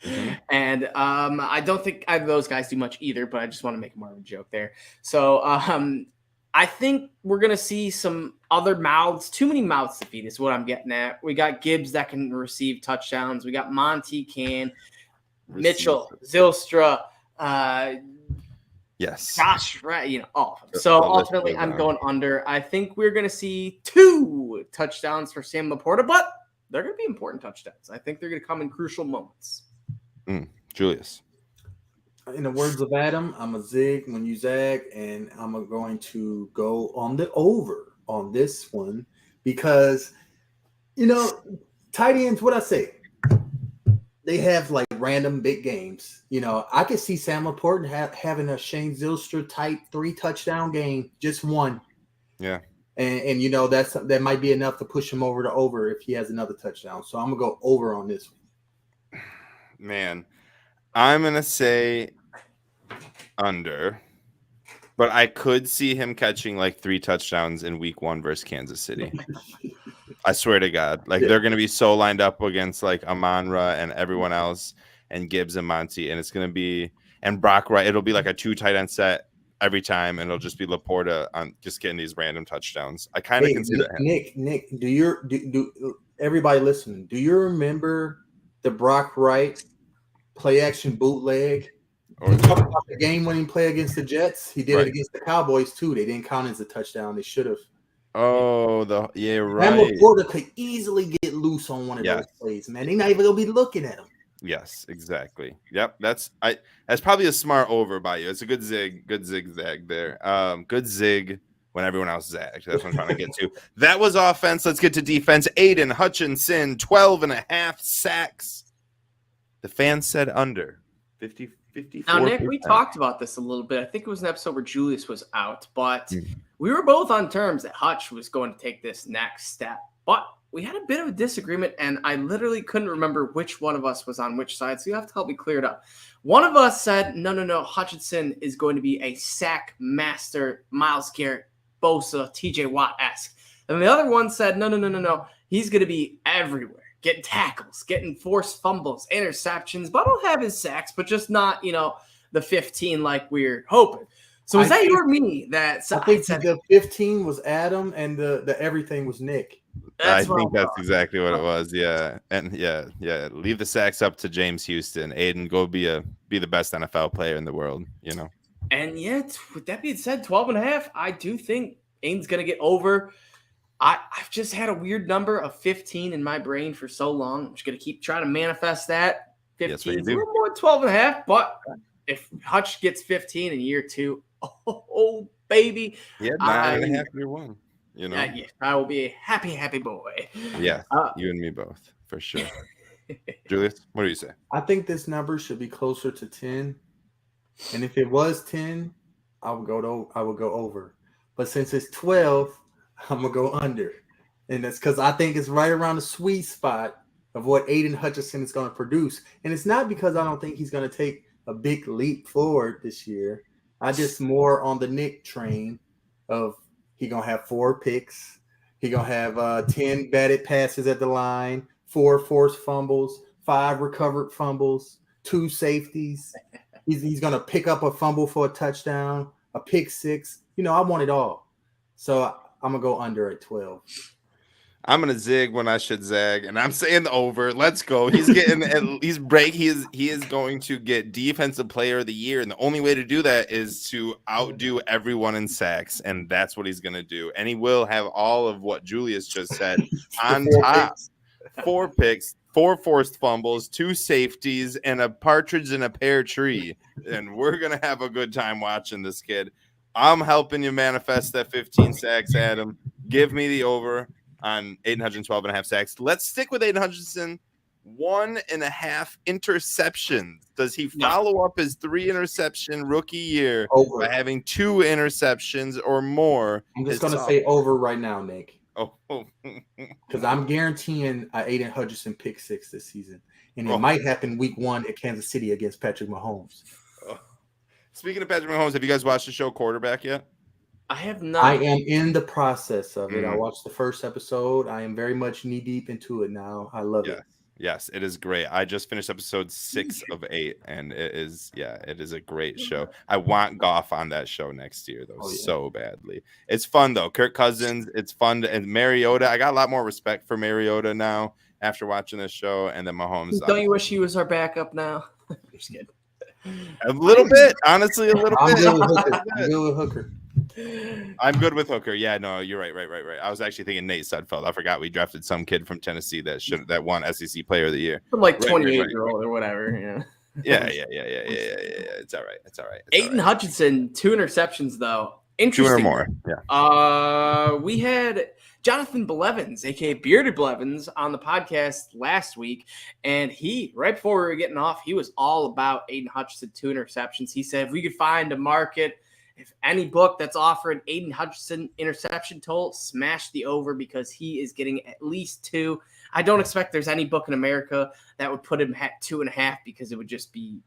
Mm-hmm. And I don't think either of those guys do much either, but I just want to make a Marvin joke there. So I think we're going to see some other mouths, too many mouths to feed is what I'm getting at. We got Gibbs that can receive touchdowns. We got Monty can, Mitchell, Zylstra, yes, Josh, right? All of them. So ultimately I'm going under. I think we're going to see 2 touchdowns for Sam Laporta, but they're going to be important touchdowns. I think they're going to come in crucial moments. Julius. In the words of Adam, I'm a zig when you zag, and I'm going to go on the over on this one because, tight ends, what I say, they have like random big games. I could see Sam Laporta having a Shane Zylstra type 3 touchdown game, just one. Yeah. And that might be enough to push him over to over if he has another touchdown. So I'm going to go over on this one. Man, I'm going to say under, but I could see him catching like 3 touchdowns in week 1 versus Kansas City. I swear to God. They're going to be so lined up against like Amon-Ra and everyone else and Gibbs and Monty, and it's going to be – and Brock Wright. It'll be like a 2 tight end set every time, and it'll just be Laporta on just getting these random touchdowns. I kind of consider him. Nick, do everybody listening, do you remember the Brock Wright play action bootleg? Or talk about the game-winning play against the Jets. He did it against the Cowboys too. They didn't count as a touchdown. They should have. Oh, right. Laporta could easily get loose on one of those plays, man. They're not even gonna be looking at him. Yes, exactly. Yep, that's probably a smart over by you. It's a good zigzag there. Good zig when everyone else zagged. That's what I'm trying to get to. That was offense. Let's get to defense. Aiden Hutchinson, 12.5 sacks. The fans said under 54%. Now, Nick, we talked about this a little bit. I think it was an episode where Julius was out, but we were both on terms that Hutch was going to take this next step. But we had a bit of a disagreement, and I literally couldn't remember which one of us was on which side, so you have to help me clear it up. One of us said, no, Hutchinson is going to be a sack master, Myles Garrett, Bosa, TJ Watt-esque. And the other one said, no, he's going to be everywhere. Getting tackles, getting forced fumbles, interceptions, but he'll have his sacks, but just not, the 15 like we're hoping. So is that you or me that I think the 15 was Adam and the everything was Nick? That's I what think I'm that's going. exactly what it was. Yeah. And yeah. Leave the sacks up to James Houston. Aiden, go be the best NFL player in the world, you know. And yet, with that being said, 12.5, I do think Aiden's going to get over. I've just had a weird number of 15 in my brain for so long. I'm just going to keep trying to manifest that. That's what 15 you is a do. little more than 12.5, but if Hutch gets 15 in year 2, oh baby. He had I, 9.5 year one, you know. yeah, I will be a happy boy. Yeah, you and me both, for sure. Julius, what do you say? I think this number should be closer to 10. And if it was 10, I would go over. But since it's 12, I'm gonna go under. And that's because I think it's right around the sweet spot of what Aiden Hutchinson is going to produce. And it's not because I don't think he's going to take a big leap forward this year. I just more on the Nick train of he gonna have 4 picks. He gonna have 10 batted passes at the line, 4 forced fumbles, 5 recovered fumbles, 2 safeties. He's gonna pick up a fumble for a touchdown, a pick 6. You know, I want it all. So I'm gonna go under at 12. I'm gonna zig when I should zag, and I'm saying over. Let's go. He's getting at least break. He is going to get defensive player of the year, and the only way to do that is to outdo everyone in sacks, and that's what he's gonna do. And he will have all of what Julius just said on top. 4 picks, 4 forced fumbles, 2 safeties, and a partridge in a pear tree. And we're gonna have a good time watching this kid. I'm helping you manifest that 15 sacks, Adam. Give me the over on 812.5 sacks. Let's stick with Aiden Hutchinson. 1.5 interceptions. Does he follow up his 3 interception rookie year by having 2 interceptions or more? I'm just going to say over right now, Nick. Oh, because I'm guaranteeing Aiden Hutchinson pick 6 this season. And it might happen week 1 at Kansas City against Patrick Mahomes. Speaking of Patrick Mahomes, have you guys watched the show Quarterback yet? I have not. I am in the process of it. I watched the first episode. I am very much knee deep into it now. I love it. Yes, it is great. I just finished episode 6 of 8, and it is a great show. I want Goff on that show next year, though, so badly. It's fun, though. Kirk Cousins, it's fun. And Mariota, I got a lot more respect for Mariota now after watching this show, and then Mahomes. Don't you wish he was our backup now? I'm just kidding. A little bit, honestly, a little bit. I'm good with Hooker. I'm good with Hooker. Yeah, no, you're right. I was actually thinking Nate Sudfeld. I forgot we drafted some kid from Tennessee that won SEC Player of the Year. From like 28-year-old or whatever. Yeah. It's all right. Aiden Hutchinson, 2 interceptions though. Interesting. 2 or more. Yeah. We had Jonathan Blevins, aka Bearded Blevins, on the podcast last week, and he, right before we were getting off, he was all about Aiden Hutchinson 2 interceptions. He said if we could find a market, if any book that's offering Aiden Hutchinson interception total, smash the over because he is getting at least 2. I don't expect there's any book in America that would put him at 2.5 because it would just be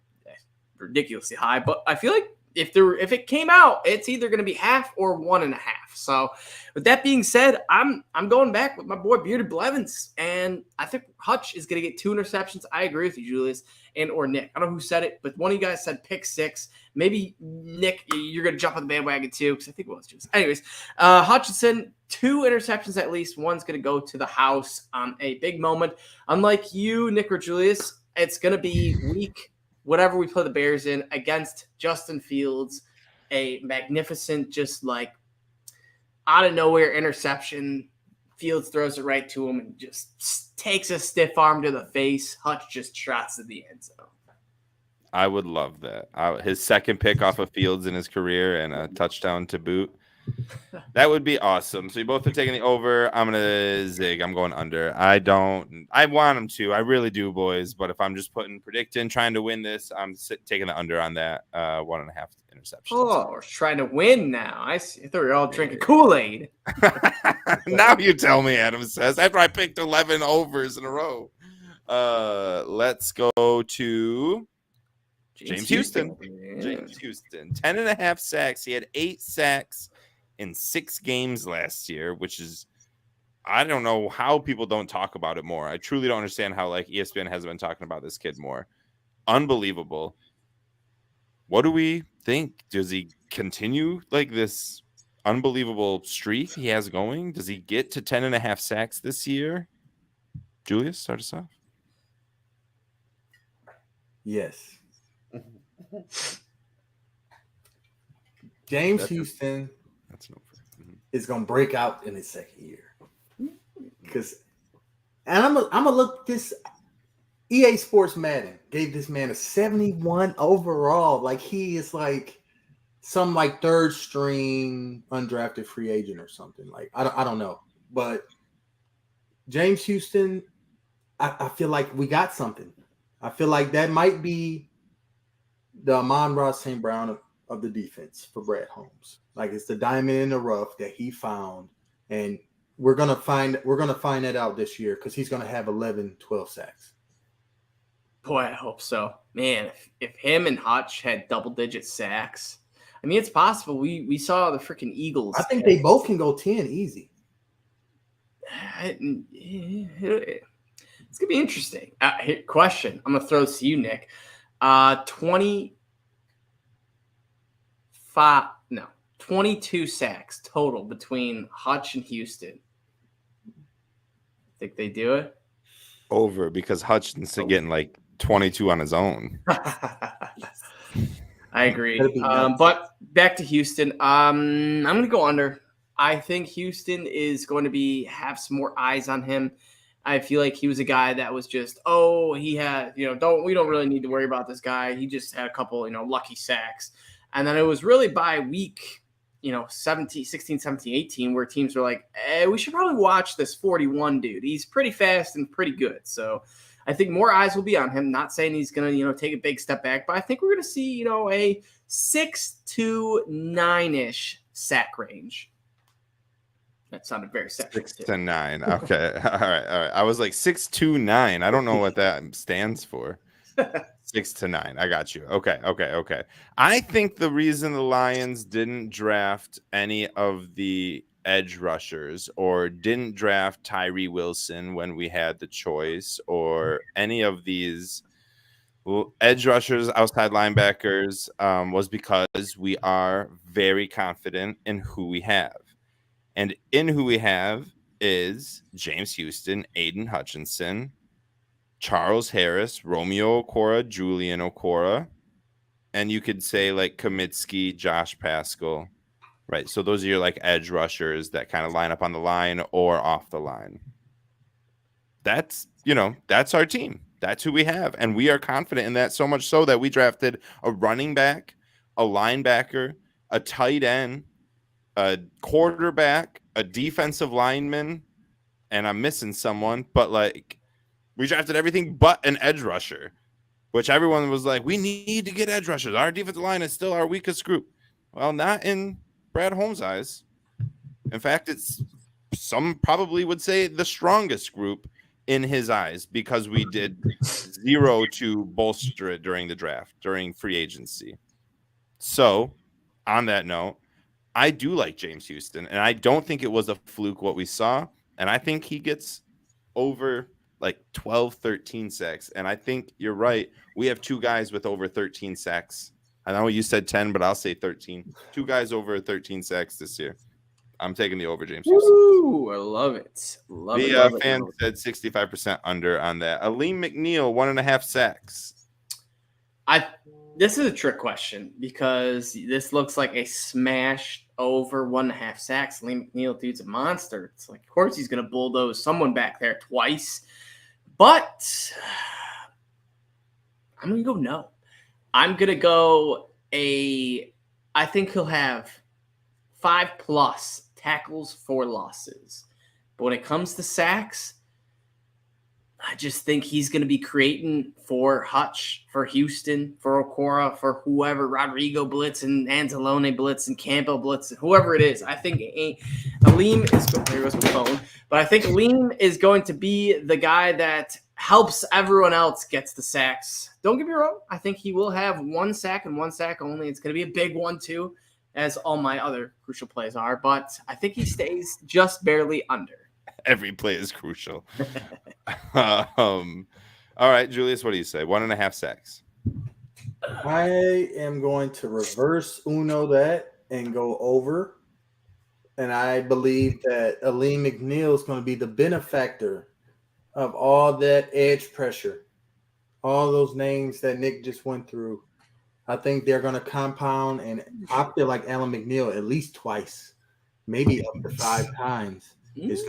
ridiculously high. But I feel like if it came out, it's either going to be half or 1.5. So with that being said, I'm going back with my boy Bearded Blevins, and I think Hutch is going to get 2 interceptions. I agree with you, Julius, and or Nick. I don't know who said it, but one of you guys said pick 6. Maybe Nick, you're going to jump on the bandwagon too, because I think it was Julius. Anyways, Hutchinson, 2 interceptions at least. One's going to go to the house on a big moment. Unlike you, Nick or Julius, it's going to be week whatever we play the Bears in against Justin Fields, a magnificent, just like out of nowhere interception. Fields throws it right to him and just takes a stiff arm to the face. Hutch just trots to the end zone. I would love that. His second pick off of Fields in his career and a touchdown to boot. That would be awesome. So you both are taking the over. I'm gonna zig. I'm going under. I want him to. I really do, boys. But if I'm just predicting, trying to win this, I'm taking the under on that 1.5 interceptions. Oh, we're trying to win now. I see. I thought we were all drinking Kool-Aid. Now you tell me, Adam says. After I picked 11 overs in a row. Let's go to James Houston. Yeah. James Houston. 10.5 sacks. He had 8 sacks in 6 games last year, which is, I don't know how people don't talk about it more. I truly don't understand how ESPN hasn't been talking about this kid more. Unbelievable. What do we think? Does he continue this unbelievable streak he has going? Does he get to 10.5 sacks this year? Julius, start us off. Yes. James Houston That's no. is going to break out in his second year. And I'm gonna look this. EA Sports Madden gave this man a 71 overall. Like he is like some like third string undrafted free agent or something. Like I don't know, but James Houston, I feel like we got something. I feel like that might be the Amon-Ra St. Brown of the defense for Brad Holmes. Like it's the diamond in the rough that he found, and we're gonna find that out this year because he's gonna have 11, 12 sacks. Boy, I hope so. Man, if him and Hutch had double-digit sacks, I mean, it's possible. We saw the freaking Eagles. I think they both can go 10 easy. It's gonna be interesting. Question. I'm gonna throw this to you, Nick. 22 sacks total between Hutch and Houston. Think they do it? Over, because Hutchinson getting like 22 on his own. I agree. But back to Houston. I'm going to go under. I think Houston is going to have some more eyes on him. I feel like he was a guy that was just, he had, we don't really need to worry about this guy. He just had a couple, lucky sacks. And then it was really by week, 16, 17, 18, where teams were like, we should probably watch this 41 dude. He's pretty fast and pretty good. So I think more eyes will be on him. Not saying he's going to, take a big step back, but I think we're going to see, a 6 to 9-ish sack range. That sounded very sexual. 6 to 9. Okay. All right. I was like 6 to 9. I don't know what that stands for. 6 to 9. I got you. Okay. I think the reason the Lions didn't draft any of the edge rushers or didn't draft Tyree Wilson when we had the choice or any of these edge rushers, outside linebackers, was because we are very confident in who we have. And in who we have is James Houston, Aiden Hutchinson, Charles Harris, Romeo Okora, Julian Okora, and you could say like Kamitsky, Josh Paschal, right? So those are your like edge rushers that kind of line up on the line or off the line. That's our team. That's who we have. And we are confident in that, so much so that we drafted a running back, a linebacker, a tight end, a quarterback, a defensive lineman, and I'm missing someone, but like we drafted everything but an edge rusher, which everyone was like, we need to get edge rushers. Our defensive line is still our weakest group. Well, not in Brad Holmes' eyes. In fact, it's some probably would say the strongest group in his eyes because we did zero to bolster it during the draft, during free agency. So on that note, I do like James Houston, and I don't think it was a fluke what we saw. And I think he gets over like 12, 13 sacks. And I think you're right. We have two guys with over 13 sacks. I know you said 10, but I'll say 13. Two guys over 13 sacks this year. I'm taking the over, James Houston. Ooh, I love it. The fan said 65% under on that. Aleem McNeil, 1.5 sacks. This is a trick question because this looks like a smashed over 1.5 sacks. Aleem McNeil, dude's a monster. It's like, of course, he's going to bulldoze someone back there twice. But I'm going to go no. I'm going to go I think he'll have 5+ tackles for losses. But when it comes to sacks, I just think he's going to be creating for Hutch, for Houston, for Okora, for whoever, Rodrigo blitz and Anzalone blitz and Campbell blitz, and whoever it is. I think Aleem is – there goes my phone. But I think Aleem is going to be the guy that helps everyone else gets the sacks. Don't get me wrong. I think he will have 1 sack and 1 sack only. It's going to be a big one too, as all my other crucial plays are. But I think he stays just barely under. Every play is crucial. All right, Julius, what do you say? 1.5 sacks. I am going to reverse Uno that and go over. and I believe that Aleem McNeil is going to be the benefactor of all that edge pressure, all those names that Nick just went through. I think they're going to compound, and I feel like Alan McNeil at least twice, maybe up to 5 times, is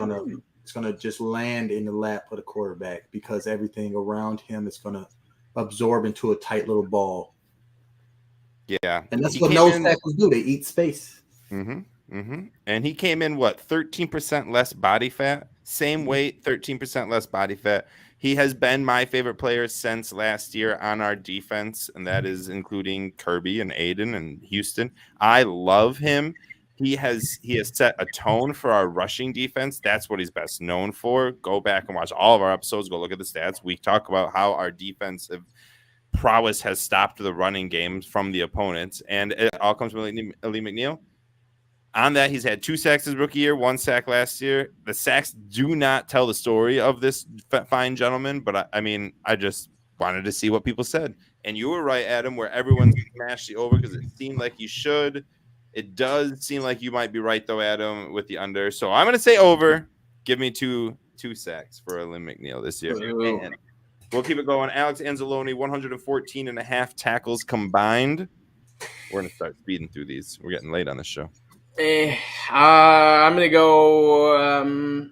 gonna just land in the lap of the quarterback because everything around him is going to absorb into a tight little ball. Yeah, And that's he what came nose in- tackles do. They eat space. And he came in 13% less body fat, same weight, 13% less body fat. He has been my favorite player since last year on our defense, and that is including Kirby and Aiden and Houston. I love him. He has set a tone for our rushing defense. That's what he's best known for. Go back and watch all of our episodes. Go look at the stats. We talk about how our defensive prowess has stopped the running games from the opponents, and it all comes from Aleem McNeil. On that, he's had 2 sacks his rookie year, 1 sack last year. The sacks do not tell the story of this fine gentleman, but I just wanted to see what people said. And you were right, Adam, where everyone smashed the over because it seemed like you should. It does seem like you might be right, though, Adam, with the under. So I'm going to say over. Give me two sacks for Aleem McNeil this year. And we'll keep it going. Alex Anzalone, 114.5 tackles combined. We're going to start speeding through these. We're getting late on this show. I'm going to go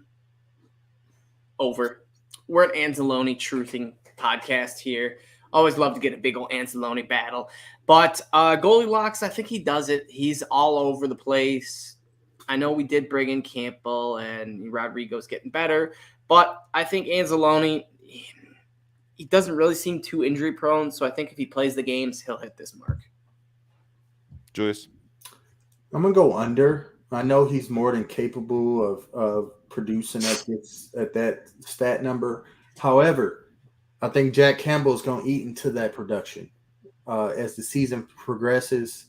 over. We're an Anzalone truthing podcast here. Always love to get a big old Anzalone battle. But goalie locks, I think he does it. He's all over the place. I know we did bring in Campbell and Rodrigo's getting better. But I think Anzalone, he doesn't really seem too injury prone. So I think if he plays the games, he'll hit this mark. Julius? I'm gonna go under. I know he's more than capable of producing at that stat number. However, I think Jack Campbell is going to eat into that production as the season progresses.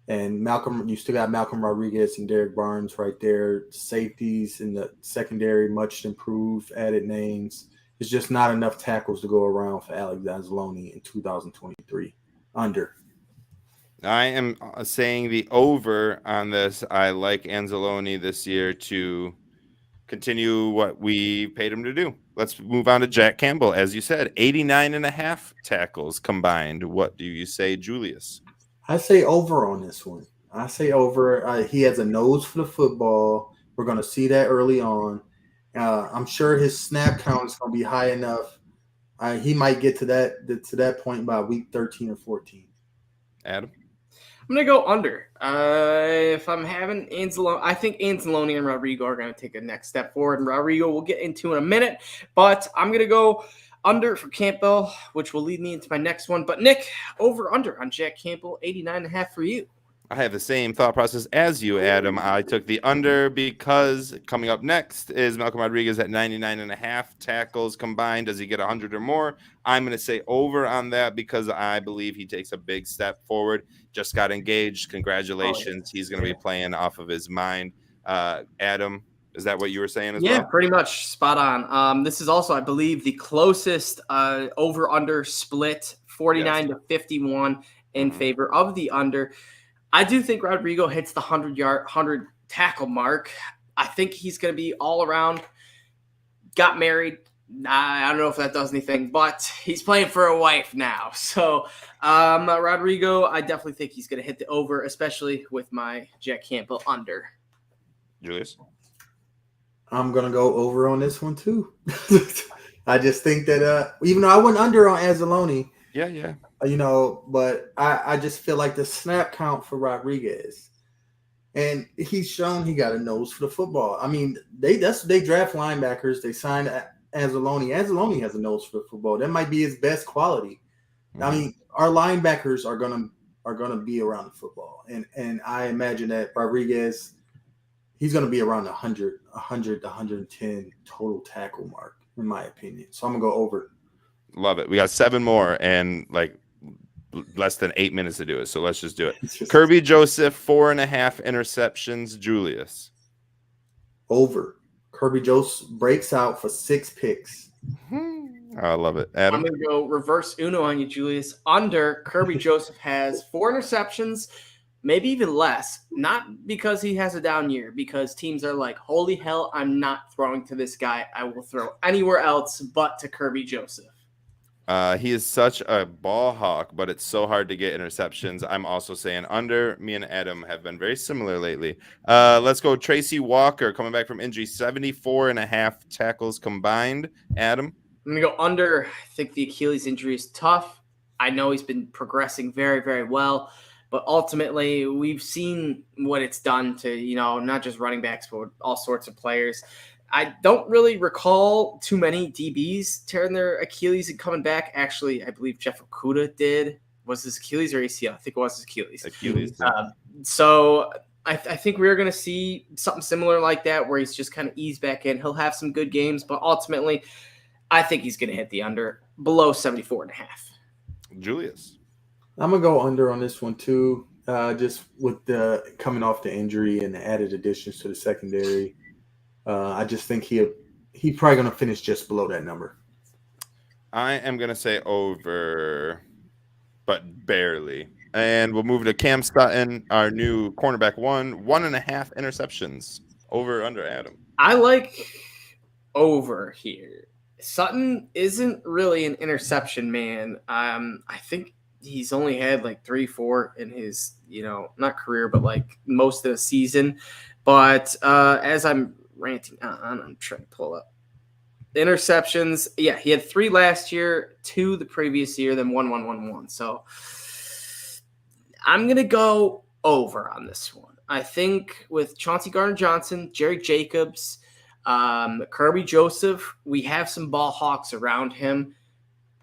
And you still got Malcolm Rodriguez and Derek Barnes right there. Safeties in the secondary, much improved, added names. It's just not enough tackles to go around for Alex Anzalone in 2023. Under. I am saying the over on this. I like Anzalone this year to continue what we paid him to do. Let's move on to Jack Campbell. As you said, 89.5 tackles combined. What do you say, Julius? I say over on this one. I say over. He has a nose for the football. We're going to see that early on. I'm sure his snap count is going to be high enough. He might get to that point by week 13 or 14. Adam? I'm going to go under. If I'm having Anzalone, I think Anzalone and Rodrigo are going to take a next step forward, and Rodrigo we'll get into in a minute. But I'm going to go under for Campbell, which will lead me into my next one. But Nick, over under on Jack Campbell, 89.5 for you. I have the same thought process as you, Adam. I took the under because coming up next is Malcolm Rodriguez at 99.5 tackles combined. Does he get 100 or more? I'm going to say over on that because I believe he takes a big step forward. Just got engaged. Congratulations. He's going to be playing off of his mind. Adam, is that what you were saying as well? Yeah, pretty much spot on. This is also, I believe, the closest over-under split, 49 to 51 in favor of the under. I do think Rodrigo hits the 100 tackle mark. I think he's going to be all around. Got married. I don't know if that does anything, but he's playing for a wife now. So Rodrigo, I definitely think he's going to hit the over, especially with my Jack Campbell under. Julius? I'm going to go over on this one too. I just think that even though I went under on Anzalone, Yeah. But I just feel like the snap count for Rodriguez, and he's shown he got a nose for the football. I mean, they draft linebackers. They signed Anzalone. Anzalone has a nose for the football. That might be his best quality. Mm-hmm. I mean, our linebackers are gonna be around the football, and I imagine that Rodriguez, he's gonna be around 100 to 110 total tackle mark, in my opinion. So I'm gonna go over. Love it. We got 7 more and less than 8 minutes to do it. So let's just do it. Kirby Joseph, 4.5 interceptions. Julius? Over. Kirby Joseph breaks out for 6 picks. I love it. Adam? I'm going to go reverse Uno on you, Julius. Under, Kirby Joseph has 4 interceptions, maybe even less. Not because he has a down year, because teams are like, holy hell, I'm not throwing to this guy. I will throw anywhere else but to Kirby Joseph. He is such a ball hawk, but it's so hard to get interceptions. I'm also saying under. Me and Adam have been very similar lately. Let's go Tracy Walker coming back from injury, 74.5 tackles combined. Adam? I'm going to go under. I think the Achilles injury is tough. I know he's been progressing very, very well, but ultimately we've seen what it's done to, not just running backs, but all sorts of players. I don't really recall too many DBs tearing their Achilles and coming back. Actually, I believe Jeff Okudah did. Was his Achilles or ACL? I think it was his Achilles. So I think we're going to see something similar like that where he's just kind of eased back in. He'll have some good games, but ultimately I think he's going to hit the under below 74.5. Julius? I'm going to go under on this one too, just with the coming off the injury and the added additions to the secondary. I just think he probably going to finish just below that number. I am going to say over, but barely. And we'll move to Cam Sutton, our new cornerback, 1.5 interceptions. Over, under, Adam. I like over here. Sutton isn't really an interception man. I think he's only had like 3-4 in his, not career, but like most of the season. But as I'm ranting on, I'm trying to pull up the interceptions. Yeah, he had 3 last year, 2 the previous year, then 1. So I'm going to go over on this one. I think with Chauncey Gardner-Johnson, Jerry Jacobs, Kirby Joseph, we have some ball hawks around him.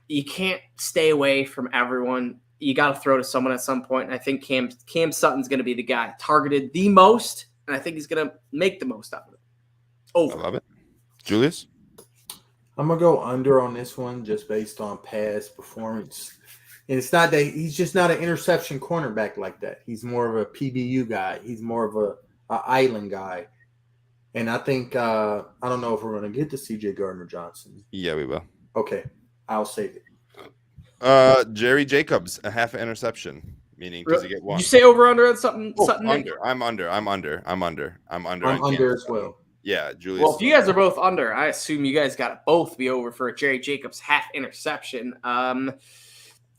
You can't stay away from everyone. You got to throw to someone at some point. And I think Cam Sutton's going to be the guy targeted the most, and I think he's going to make the most out of it. Over. I love it. Julius? I'm going to go under on this one just based on past performance. And it's not that he's just not an interception cornerback like that. He's more of a PBU guy. He's more of a island guy. And I think I don't know if we're going to get to CJ Gardner-Johnson. Yeah, we will. Okay, I'll save it. Jerry Jacobs, a half interception, meaning does he get one? Did you say over under on something? Sutton? Under. I'm under. I'm under as well. Yeah, Julius. Well, if you guys are both under, I assume you guys got to both be over for a Jerry Jacobs half interception. I'm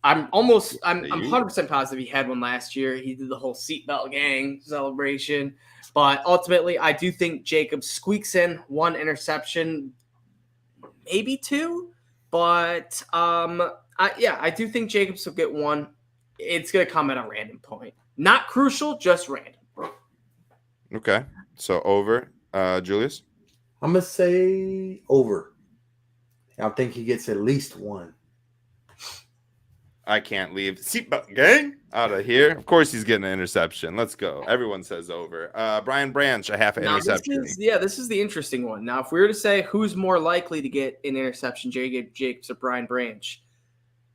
100% positive he had one last year. He did the whole seatbelt gang celebration. But ultimately, I do think Jacobs squeaks in 1 interception, maybe 2. But I do think Jacobs will get 1. It's going to come at a random point. Not crucial, just random. Okay. So over. Julius? I'm going to say over. I think he gets at least 1. I can't leave seatbelt gang out of here. Of course he's getting an interception. Let's go. Everyone says over. Brian Branch, a half an interception. This is the interesting one. Now, if we were to say who's more likely to get an interception, Jerry Jacobs or Brian Branch,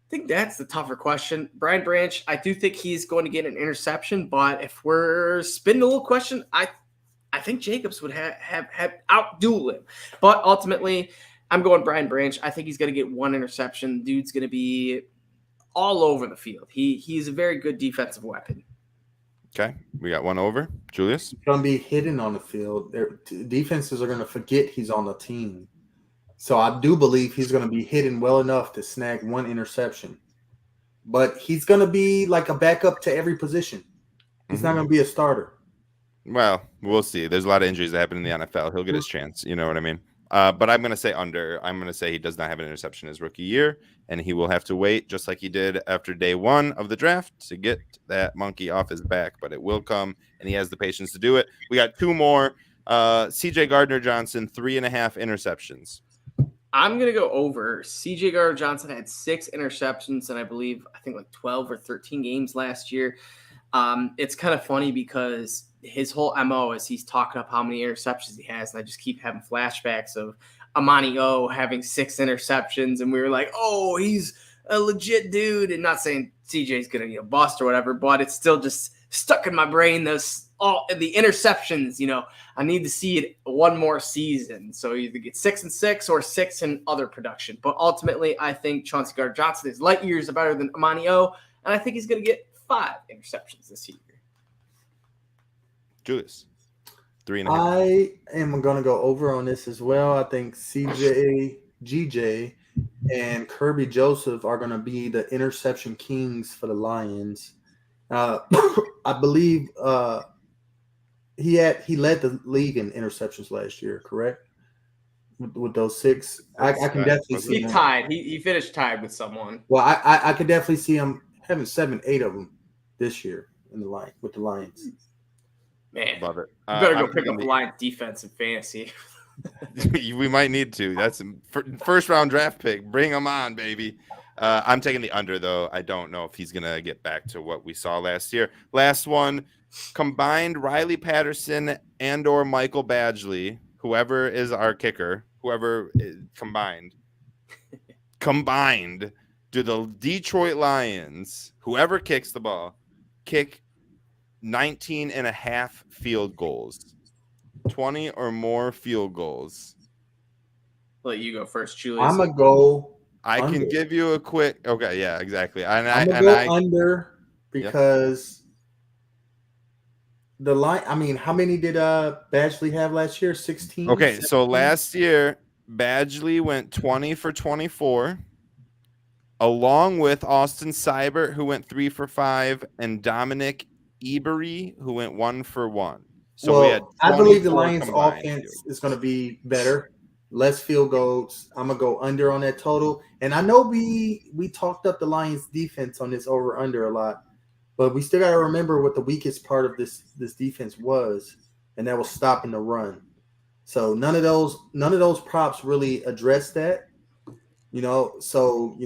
I think that's the tougher question. Brian Branch, I do think he's going to get an interception, but if we're spinning a little question, I think Jacobs would have outduel him. But ultimately, I'm going Brian Branch. I think he's going to get 1 interception. Dude's going to be all over the field. He's a very good defensive weapon. Okay, we got 1 over. Julius? He's going to be hidden on the field. Defenses are going to forget he's on the team. So I do believe he's going to be hidden well enough to snag 1 interception. But he's going to be like a backup to every position. He's not going to be a starter. Well, we'll see. There's a lot of injuries that happen in the NFL. He'll get his chance. You know what I mean? But I'm going to say under. I'm going to say he does not have an interception his rookie year, and he will have to wait, just like he did after day 1 of the draft, to get that monkey off his back. But it will come, and he has the patience to do it. We got 2 more. CJ Gardner-Johnson, 3.5 interceptions. I'm going to go over. CJ Gardner-Johnson had 6 interceptions, and I think like 12 or 13 games last year. It's kind of funny because his whole MO is he's talking up how many interceptions he has, and I just keep having flashbacks of Amani O having 6 interceptions, and we were like, oh, he's a legit dude, and not saying CJ's going to bust or whatever, but it's still just stuck in my brain. The interceptions, I need to see it 1 more season. So either get 6 and 6 or 6 in other production. But ultimately, I think Chauncey Gardner-Johnson is light years better than Amani O, and I think he's going to get 5 interceptions this year. Julius, 3.5. I am going to go over on this as well. I think CJ, GJ, and Kirby Joseph are going to be the interception kings for the Lions. I believe he led the league in interceptions last year, correct? With those 6, I can definitely see He him. tied. He finished tied with someone. Well, I could definitely see him having 7, 8 of them this year in the line with the Lions. Man, Love it. you better go I'm pick up taking the Lions defense in fantasy. we might need to. That's a first round draft pick. Bring him on, baby. I'm taking the under, though. I don't know if he's going to get back to what we saw last year. Last one, combined Riley Patterson and or Michael Badgley, whoever is our kicker, whoever is combined, do the Detroit Lions, whoever kicks the ball, kick 19.5 field goals, 20 or more field goals. Let you go first, Julius. I'm going to go I under. can give you a quick. Okay, yeah, exactly. And I'm going to go under because the line. I mean, how many did Badgley have last year? 16. Okay, 17? so last year Badgley went 20 for 24, along with Austin Seibert, who went 3 for 5, and Dominic Ebery, who went 1 for 1. So we had I believe the 24 Lions combined offense field. is going to be better, less field goals. I'm going to go under on that total. And I know we talked up the Lions defense on this over under a lot, but we still got to remember what the weakest part of this defense was, and that was stopping the run. So none of those props really address that, So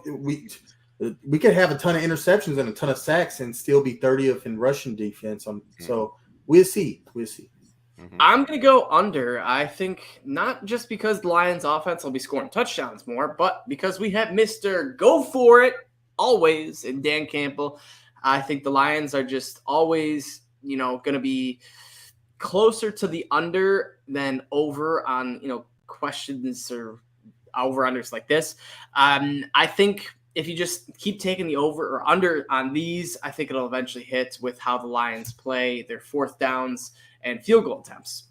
we could have a ton of interceptions and a ton of sacks and still be 30th in rushing defense. So we'll see. Mhm. I'm going to go under. I think not just because the Lions offense will be scoring touchdowns more, but because we have Mr. Go For It always in Dan Campbell. I think the Lions are just always, going to be closer to the under than over on, questions or over-unders like this. I think if you just keep taking the over or under on these, I think it'll eventually hit with how the Lions play their fourth downs and field goal attempts.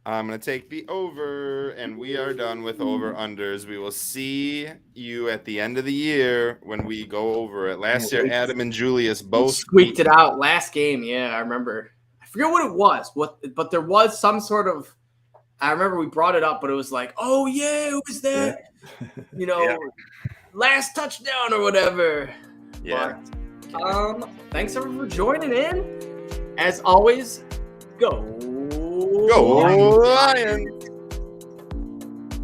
I'm going to take the over, and we are done with over-unders. We will see you at the end of the year when we go over it. Last year, Adam and Julius both squeaked it out last game. Yeah, I remember. I forget what it was, but there was some sort of – I remember we brought it up, but it was like, oh, yeah, it was that, last touchdown or whatever. Yeah. But, thanks, everyone, for joining in. As always, go Lions.